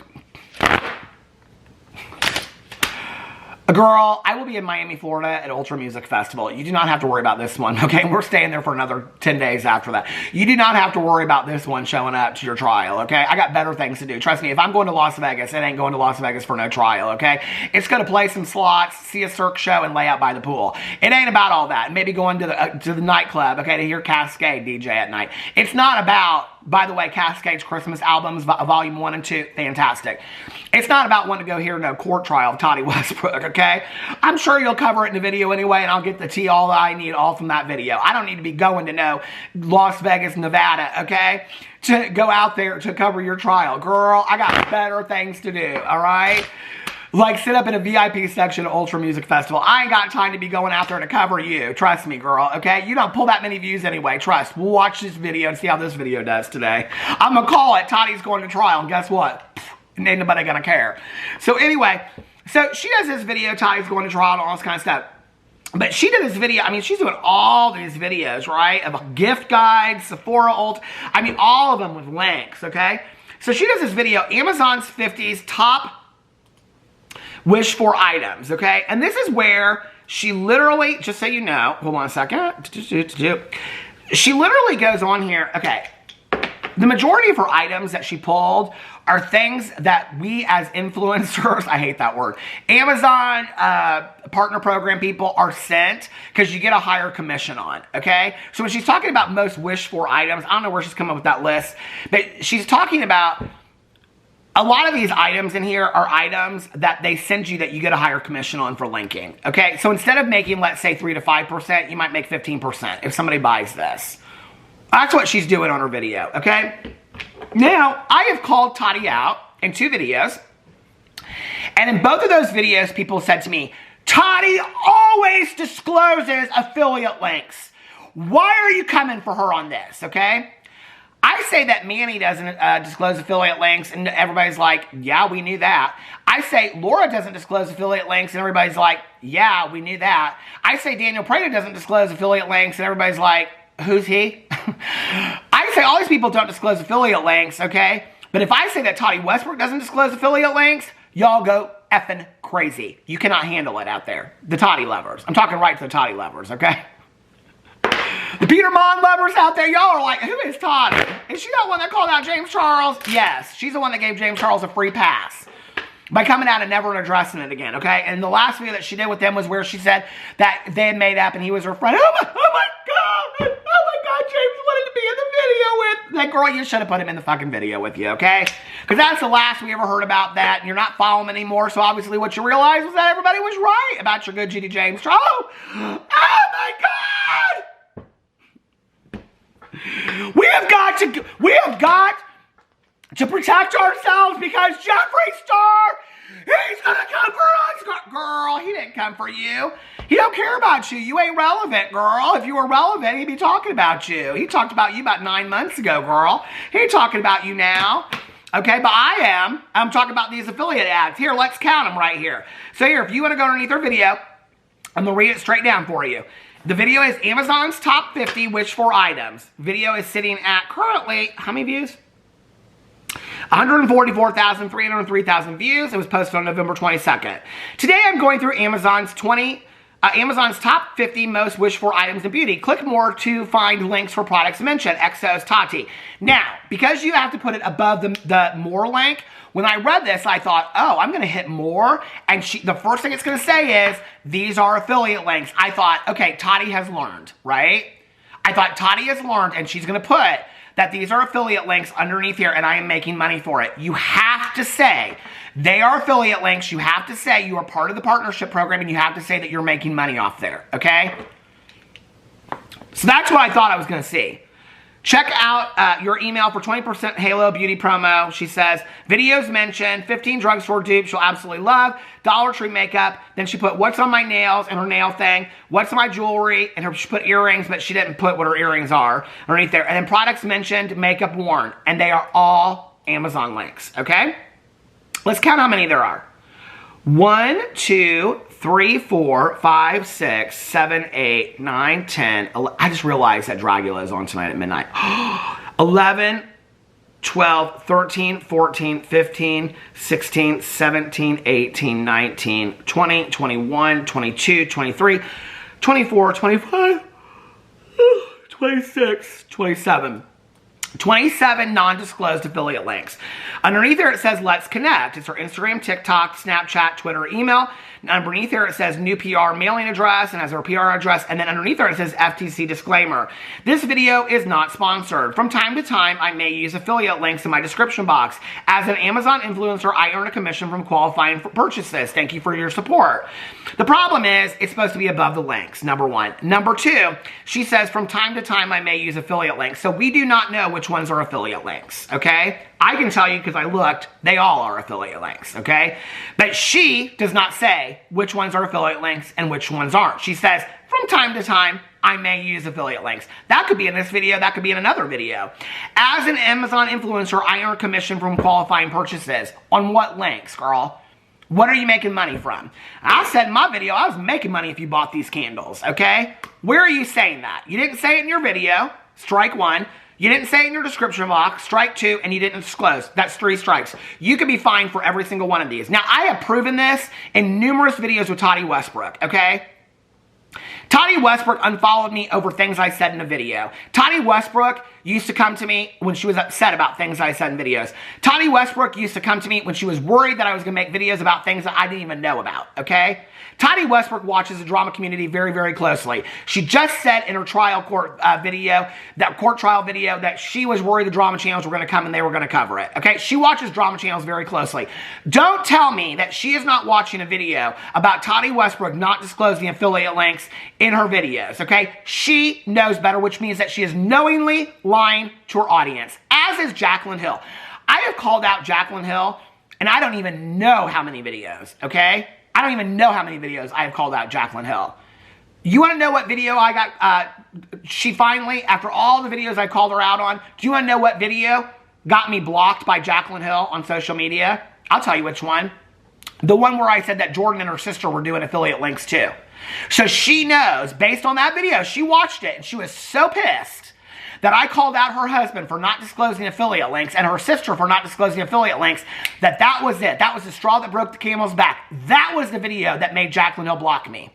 Girl, I will be in Miami, Florida at Ultra Music Festival. You do not have to worry about this one, okay? We're staying there for another 10 days after that. You do not have to worry about this one showing up to your trial, okay? I got better things to do. Trust me, if I'm going to Las Vegas, it ain't going to Las Vegas for no trial, okay? It's going to play some slots, see a Cirque show, and lay out by the pool. It ain't about all that. Maybe going to the nightclub, okay, to hear Cascade DJ at night. It's not about, by the way, Cascade's Christmas albums, Volume 1 and 2, fantastic. It's not about wanting to go hear no court trial of Tati Westbrook, okay? I'm sure you'll cover it in the video anyway, and I'll get the tea all that I need all from that video. I don't need to be going to no Las Vegas, Nevada, okay? To go out there to cover your trial. Girl, I got better things to do, all right? Like sit up in a VIP section at Ultra Music Festival. I ain't got time to be going out there to cover you. Trust me, girl, okay? You don't pull that many views anyway. Trust. We'll watch this video and see how this video does today. I'm going to call it Tati's going to trial, and guess what? Ain't nobody going to care. So anyway, so she does this video, Tati's going to trial and all this kind of stuff. But she did this video, I mean, she's doing all these videos, right? Of gift guides, Sephora ult, I mean, all of them with links, okay? So she does this video, Amazon's 50s top wish for items, okay? And this is where she literally, just so you know, hold on a second. She literally goes on here, okay. The majority of her items that she pulled are things that we as influencers, I hate that word, Amazon partner program people are sent because you get a higher commission on, okay? So when she's talking about most wished for items, I don't know where she's come up with that list, but she's talking about a lot of these items in here are items that they send you that you get a higher commission on for linking, okay? So instead of making, let's say, 3 to 5%, you might make 15% if somebody buys this. That's what she's doing on her video, okay? Now, I have called Tati out in 2 videos, and in both of those videos, people said to me, Tati always discloses affiliate links. Why are you coming for her on this, okay? I say that Manny doesn't disclose affiliate links, and everybody's like, yeah, we knew that. I say Laura doesn't disclose affiliate links, and everybody's like, yeah, we knew that. I say Daniel Prada doesn't disclose affiliate links, and everybody's like, who's he? I say all these people don't disclose affiliate links, okay? But if I say that Tati Westbrook doesn't disclose affiliate links, y'all go effing crazy. You cannot handle it out there. The Tati lovers. I'm talking right to the Tati lovers, okay? The Peter Monn lovers out there, y'all are like, who is Tati? Is she that one that called out James Charles? Yes, she's the one that gave James Charles a free pass by coming out and never addressing it again, okay? And the last video that she did with them was where she said that they had made up and he was her friend. Oh my God, James wanted to be in the video with. Like, girl, you should have put him in the fucking video with you, okay? Because that's the last we ever heard about that, and you're not following him anymore, so obviously what you realized was that everybody was right about your good GD James Charles. Oh my God! We have got to protect ourselves because Jeffree Star, he's gonna come for us. Girl, he didn't come for you. He don't care about you. You ain't relevant, girl. If you were relevant, he'd be talking about you. He talked about you about 9 months ago, girl. He ain't talking about you now. Okay, but I am. I'm talking about these affiliate ads. Here, let's count them right here. So here, if you want to go underneath our video, I'm gonna read it straight down for you. The video is Amazon's top 50 wish for items. Video is sitting at currently, how many views? 144,303,000 views. It was posted on November 22nd. Today I'm going through Amazon's top 50 most wished for items in beauty. Click more to find links for products mentioned. XO's Tati. Now, because you have to put it above the more link, when I read this, I thought, oh, I'm going to hit more. And the first thing it's going to say is, these are affiliate links. I thought, okay, Tati has learned, right? I thought Tati has learned, and she's going to put that these are affiliate links underneath here, and I am making money for it. You have to say they are affiliate links. You have to say you are part of the partnership program, and you have to say that you're making money off there, okay? So that's what I thought I was going to see. Check out your email for 20% Halo Beauty promo. She says, videos mentioned, 15 drugstore dupes you'll absolutely love, Dollar Tree makeup. Then she put what's on my nails and her nail thing, what's on my jewelry, and she put earrings, but she didn't put what her earrings are underneath there. And then products mentioned, makeup worn. And they are all Amazon links, okay? Let's count how many there are. 1, 2, 3, 4, 5, 6, 7, 8, 9, 10, 11. I just realized that Dragula is on tonight at midnight. 11, 12, 13, 14, 15, 16, 17, 18, 19, 20, 21, 22, 23, 24, 25, 26, 27. 27 non-disclosed affiliate links. Underneath there it says let's connect. It's her Instagram, TikTok, Snapchat, Twitter, email. And underneath there it says new PR mailing address and has her PR address. And then underneath there it says FTC disclaimer. This video is not sponsored. From time to time I may use affiliate links in my description box. As an Amazon influencer, I earn a commission from qualifying for purchases. Thank you for your support. The problem is it's supposed to be above the links, number one. Number two, she says from time to time I may use affiliate links. So we do not know which ones are affiliate links, okay? I can tell you because I looked, they all are affiliate links, okay? But she does not say which ones are affiliate links and which ones aren't. She says, from time to time, I may use affiliate links. That could be in this video, that could be in another video. As an Amazon influencer, I earn commission from qualifying purchases. On what links, girl? What are you making money from? I said in my video, I was making money if you bought these candles, okay? Where are you saying that? You didn't say it in your video, strike one. You didn't say it in your description box, strike two, and you didn't disclose. That's 3 strikes. You could be fined for every single one of these. Now, I have proven this in numerous videos with Tati Westbrook, okay? Tati Westbrook unfollowed me over things I said in a video. Tati Westbrook used to come to me when she was upset about things I said in videos. Tati Westbrook used to come to me when she was worried that I was going to make videos about things that I didn't even know about, okay? Tati Westbrook watches the drama community very, very closely. She just said in her trial court video, that court trial video, that she was worried the drama channels were going to come and they were going to cover it, okay? She watches drama channels very closely. Don't tell me that she is not watching a video about Tati Westbrook not disclosing affiliate links in her videos, okay? She knows better, which means that she is knowingly lying to her audience, as is Jaclyn Hill. I have called out Jaclyn Hill, and I don't even know how many videos, okay? I don't even know how many videos I have called out Jaclyn Hill. You want to know what video I got, she finally, after all the videos I called her out on, do you want to know what video got me blocked by Jaclyn Hill on social media? I'll tell you which one. The one where I said that Jordan and her sister were doing affiliate links too. So she knows, based on that video, she watched it, and she was so pissed that I called out her husband for not disclosing affiliate links and her sister for not disclosing affiliate links, that was it. That was the straw that broke the camel's back. That was the video that made Jaclyn Hill block me.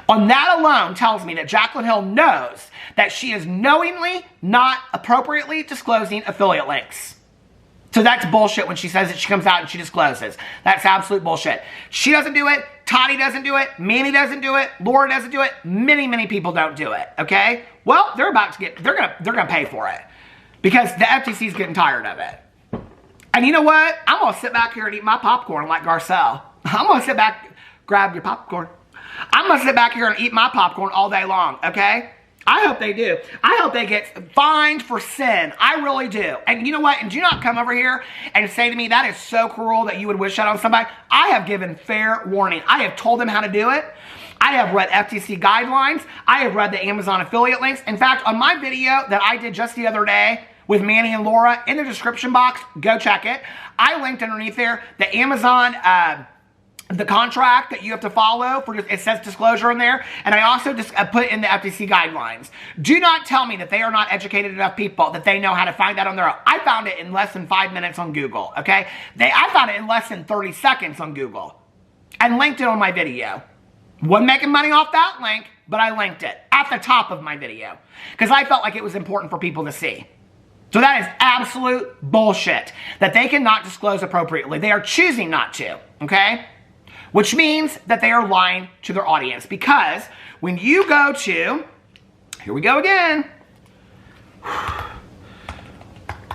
On that alone tells me that Jaclyn Hill knows that she is knowingly not appropriately disclosing affiliate links. So that's bullshit when she says that she comes out and she discloses. That's absolute bullshit. She doesn't do it. Tati doesn't do it. Manny doesn't do it. Laura doesn't do it. Many, many people don't do it. Okay? Well, they're gonna pay for it because the FTC is getting tired of it. And you know what? I'm gonna sit back here and eat my popcorn like Garcelle. I'm gonna sit back, grab your popcorn. I'm gonna sit back here and eat my popcorn all day long. Okay? I hope they do. I hope they get fined for sin. I really do. And you know what? And do not come over here and say to me, that is so cruel that you would wish that on somebody. I have given fair warning. I have told them how to do it. I have read FTC guidelines. I have read the Amazon affiliate links. In fact, on my video that I did just the other day with Manny and Laura, in the description box, go check it. I linked underneath there the Amazon the contract that you have to follow, it says disclosure in there, and I also just put in the FTC guidelines. Do not tell me that they are not educated enough people that they know how to find that on their own. I found it in less than 5 minutes on Google, okay? I found it in less than 30 seconds on Google and linked it on my video. Wasn't making money off that link, but I linked it at the top of my video because I felt like it was important for people to see. So that is absolute bullshit that they cannot disclose appropriately. They are choosing not to, okay? Which means that they are lying to their audience. Because when you go to, here we go again.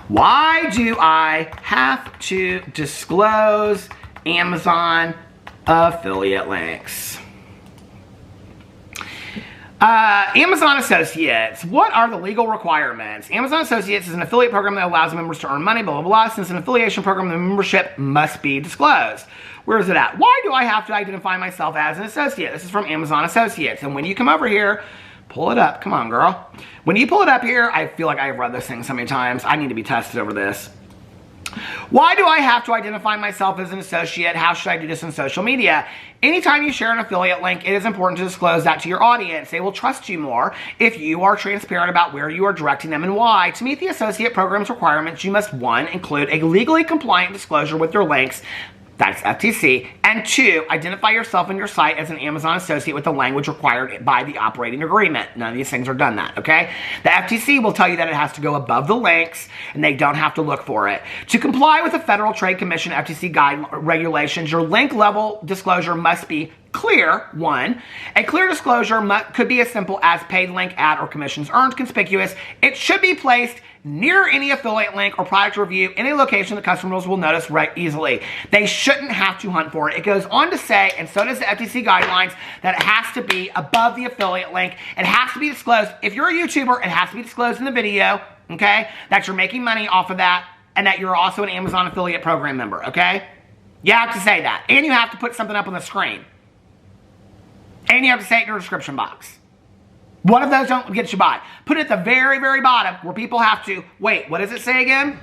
Why do I have to disclose Amazon affiliate links? Amazon Associates. What are the legal requirements? Amazon Associates is an affiliate program that allows members to earn money, blah, blah, blah. Since an affiliation program, the membership must be disclosed. Where is it at? Why do I have to identify myself as an associate? This is from Amazon Associates. And when you come over here, pull it up. Come on, girl. When you pull it up here, I feel like I've read this thing so many times. I need to be tested over this. Why do I have to identify myself as an associate? How should I do this on social media? Anytime you share an affiliate link, it is important to disclose that to your audience. They will trust you more if you are transparent about where you are directing them and why. To meet the associate program's requirements, you must 1, include a legally compliant disclosure with your links. That's FTC. And 2, identify yourself and your site as an Amazon associate with the language required by the operating agreement. None of these things are done that, okay? The FTC will tell you that it has to go above the links and they don't have to look for it. To comply with the Federal Trade Commission FTC guide regulations, your link level disclosure must be clear. 1, a clear disclosure could be as simple as paid link, ad, or commissions earned. Conspicuous. It should be placed near any affiliate link or product review in a location the customers will notice right easily. They shouldn't have to hunt for it. It goes on to say, and so does the FTC guidelines, that it has to be above the affiliate link. It has to be disclosed. If you're a YouTuber, it has to be disclosed in the video, okay, that you're making money off of that and that you're also an Amazon affiliate program member, okay? You have to say that. And you have to put something up on the screen. And you have to say it in your description box. One of those don't get you by. Put it at the very, very bottom where people have to, wait, what does it say again?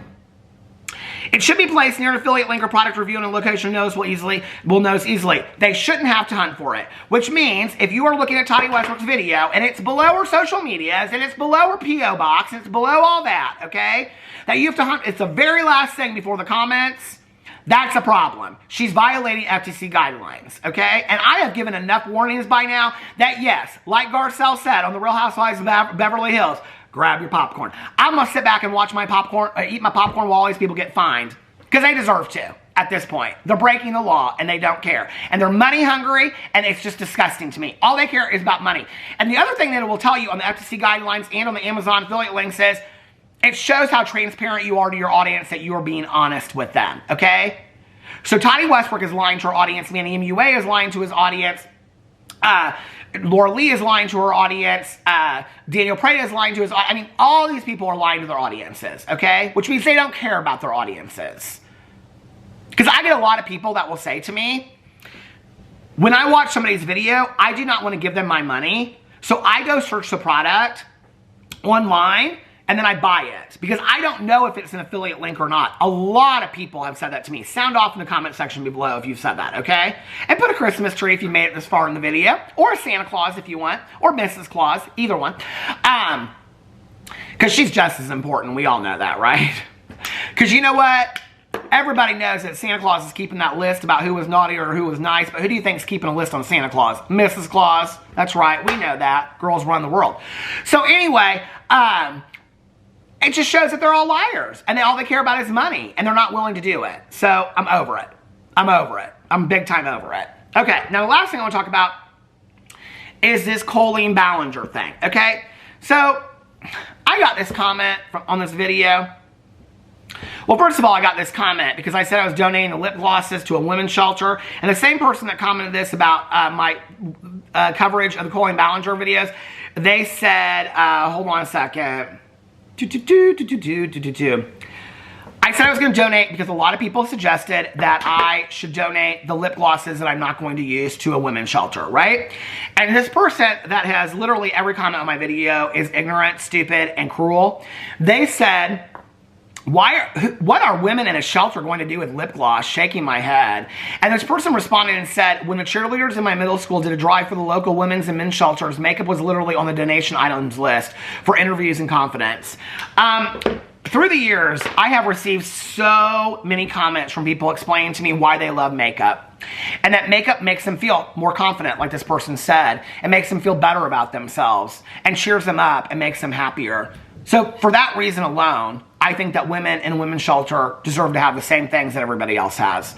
It should be placed near an affiliate link or product review in a location will notice easily. They shouldn't have to hunt for it. Which means if you are looking at Tati Westbrook's video and it's below her social medias and it's below her P.O. box and it's below all that, okay? That you have to hunt, it's the very last thing before the comments. That's a problem. She's violating FTC guidelines, okay? And I have given enough warnings by now that yes, like Garcelle said on The Real Housewives of Beverly Hills, grab your popcorn. I'm gonna sit back and watch my popcorn, eat my popcorn while all these people get fined. Because they deserve to at this point. They're breaking the law and they don't care. And they're money hungry and it's just disgusting to me. All they care is about money. And the other thing that it will tell you on the FTC guidelines and on the Amazon affiliate links is, it shows how transparent you are to your audience that you are being honest with them, okay? So Tati Westbrook is lying to her audience. Manny MUA is lying to his audience. Laura Lee is lying to her audience. Daniel Prada is lying to his audience. I mean, all these people are lying to their audiences, okay? Which means they don't care about their audiences. Because I get a lot of people that will say to me, when I watch somebody's video, I do not want to give them my money. So I go search the product online and then I buy it because I don't know if it's an affiliate link or not. A lot of people have said that to me. Sound off in the comment section below if you've said that, okay? And put a Christmas tree if you made it this far in the video, or a Santa Claus if you want, or Mrs. Claus, either one. Because she's just as important. We all know that, right? Because you know what? Everybody knows that Santa Claus is keeping that list about who was naughty or who was nice, but who do you think is keeping a list on Santa Claus? Mrs. Claus. That's right. We know that. Girls run the world. So anyway, it just shows that they're all liars and all they care about is money and they're not willing to do it. So I'm over it. I'm over it. I'm big time over it. Okay, now the last thing I want to talk about is this Colleen Ballinger thing, okay? So I got this comment on this video. Well, first of all, I got this comment because I said I was donating the lip glosses to a women's shelter. And the same person that commented this about my coverage of the Colleen Ballinger videos, they said, hold on a second. I said I was going to donate because a lot of people suggested that I should donate the lip glosses that I'm not going to use to a women's shelter, right? And this person that has literally every comment on my video is ignorant, stupid, and cruel. They said, what are women in a shelter going to do with lip gloss? Shaking my head. And this person responded and said, when the cheerleaders in my middle school did a drive for the local women's and men's shelters, makeup was literally on the donation items list for interviews and confidence. Through the years, I have received so many comments from people explaining to me why they love makeup. And that makeup makes them feel more confident, like this person said. It makes them feel better about themselves and cheers them up and makes them happier. So for that reason alone, I think that women in a women's shelter deserve to have the same things that everybody else has.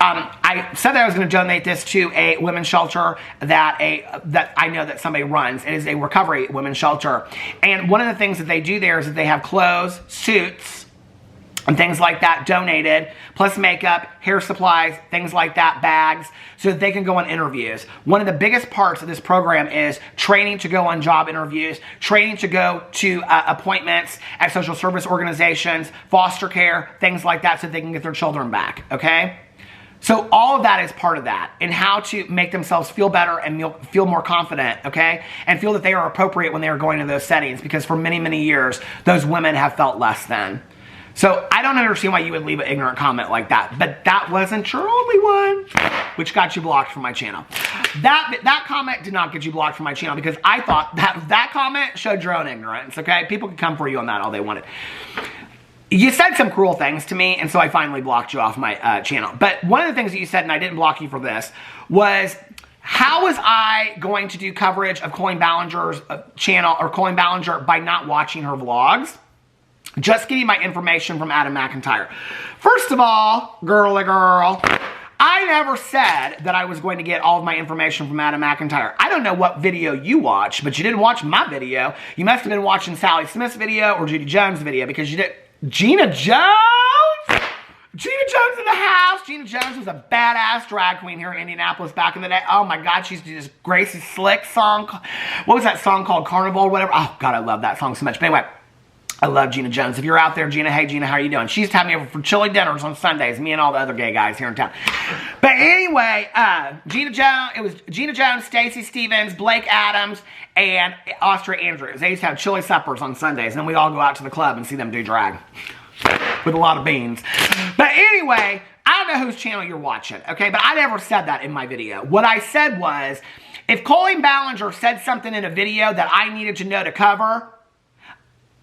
I said that I was going to donate this to a women's shelter that I know that somebody runs. It is a recovery women's shelter. And one of the things that they do there is that they have clothes, suits, and things like that donated, plus makeup, hair supplies, things like that, bags, so that they can go on interviews. One of the biggest parts of this program is training to go on job interviews, training to go to appointments at social service organizations, foster care, things like that, so that they can get their children back, okay? So all of that is part of that, and how to make themselves feel better and feel more confident, okay? And feel that they are appropriate when they are going to those settings, because for many, many years, those women have felt less than. So I don't understand why you would leave an ignorant comment like that, but that wasn't your only one, which got you blocked from my channel. That comment did not get you blocked from my channel because I thought that comment showed your own ignorance, okay? People could come for you on that all they wanted. You said some cruel things to me, and so I finally blocked you off my channel. But one of the things that you said, and I didn't block you for this, was how was I going to do coverage of Colleen Ballinger's channel or Colleen Ballinger by not watching her vlogs? Just getting my information from Adam McIntyre. First of all, girly girl, I never said that I was going to get all of my information from Adam McIntyre. I don't know what video you watched, but you didn't watch my video. You must have been watching Sally Smith's video or Judy Jones' video because you did. Gina Jones? Gina Jones in the house. Gina Jones was a badass drag queen here in Indianapolis back in the day. Oh my God, she's just Gracie Slick song. What was that song called? Carnival or whatever? Oh God, I love that song so much. But anyway, I love Gina Jones. If you're out there, Gina, hey Gina, how are you doing? She used to have me over for chili dinners on Sundays, me and all the other gay guys here in town. But anyway, Gina Jones, it was Gina Jones, Stacey Stevens, Blake Adams, and Austria Andrews. They used to have chili suppers on Sundays, and then we'd all go out to the club and see them do drag with a lot of beans. But anyway, I don't know whose channel you're watching, okay? But I never said that in my video. What I said was, if Colleen Ballinger said something in a video that I needed to know to cover,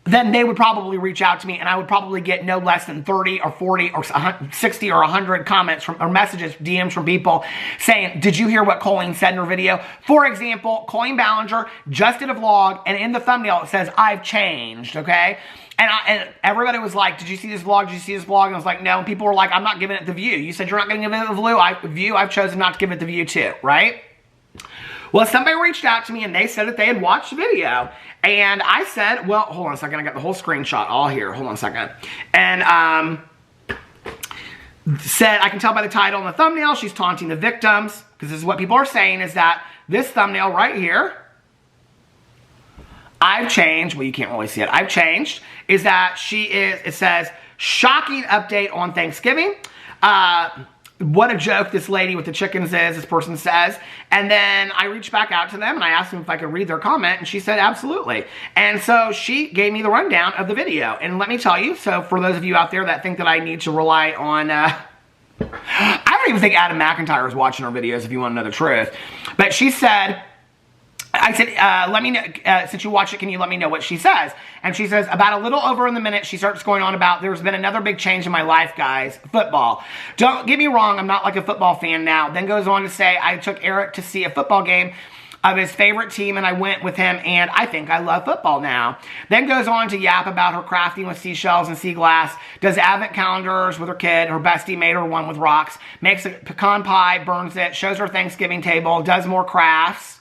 then they would probably reach out to me and I would probably get no less than 30 or 40 or 60 or 100 comments from, or messages, DMs from people saying, did you hear what Colleen said in her video? For example, Colleen Ballinger just did a vlog and in the thumbnail it says, I've changed, okay? And everybody was like, did you see this vlog? Did you see this vlog? And I was like, no. And people were like, I'm not giving it the view. You said you're not going to give it the view. I've chosen not to give it the view too, right? Well, somebody reached out to me and they said that they had watched the video. And I said, well, hold on a second. I got the whole screenshot all here. Hold on a second. And said, I can tell by the title and the thumbnail, she's taunting the victims. Because this is what people are saying is that this thumbnail right here, I've changed. Well, you can't really see it. I've changed. Is that she is, it says, shocking update on Thanksgiving. What a joke this lady with the chickens is, this person says. And then I reached back out to them and I asked them if I could read their comment and she said absolutely. And so she gave me the rundown of the video. And let me tell you, so for those of you out there that think that I need to rely on, I don't even think Adam McIntyre is watching her videos if you want to know the truth. But she said, I said, let me know, since you watch it, can you let me know what she says? And she says, about a little over in the minute, she starts going on about, there's been another big change in my life, guys, football. Don't get me wrong, I'm not like a football fan now. Then goes on to say, I took Eric to see a football game of his favorite team, and I went with him, and I think I love football now. Then goes on to yap about her crafting with seashells and sea glass, does advent calendars with her kid, her bestie made her one with rocks, makes a pecan pie, burns it, shows her Thanksgiving table, does more crafts,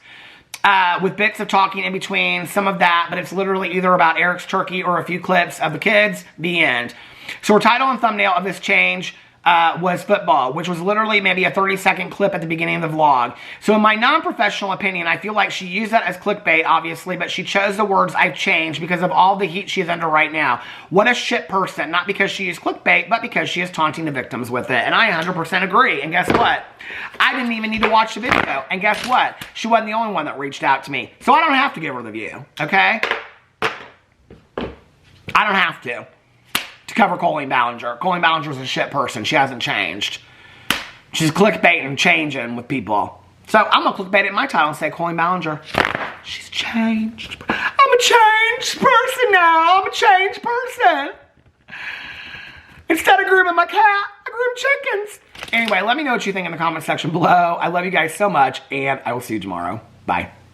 with bits of talking in between, some of that, but it's literally either about Eric's turkey or a few clips of the kids, the end. So her title and thumbnail of this change was football, which was literally maybe a 30-second clip at the beginning of the vlog. So in my non-professional opinion, I feel like she used that as clickbait, obviously, but she chose the words I've changed because of all the heat she's under right now. What a shit person, not because she used clickbait, but because she is taunting the victims with it. And I 100% agree. And guess what? I didn't even need to watch the video. And guess what? She wasn't the only one that reached out to me. So I don't have to give her the view, okay? I don't have to cover Colleen Ballinger. Colleen Ballinger's a shit person. She hasn't changed. She's clickbaiting, changing with people. So I'm going to clickbait it in my title and say, Colleen Ballinger, she's changed. I'm a changed person now. I'm a changed person. Instead of grooming my cat, I groom chickens. Anyway, let me know what you think in the comment section below. I love you guys so much, and I will see you tomorrow. Bye.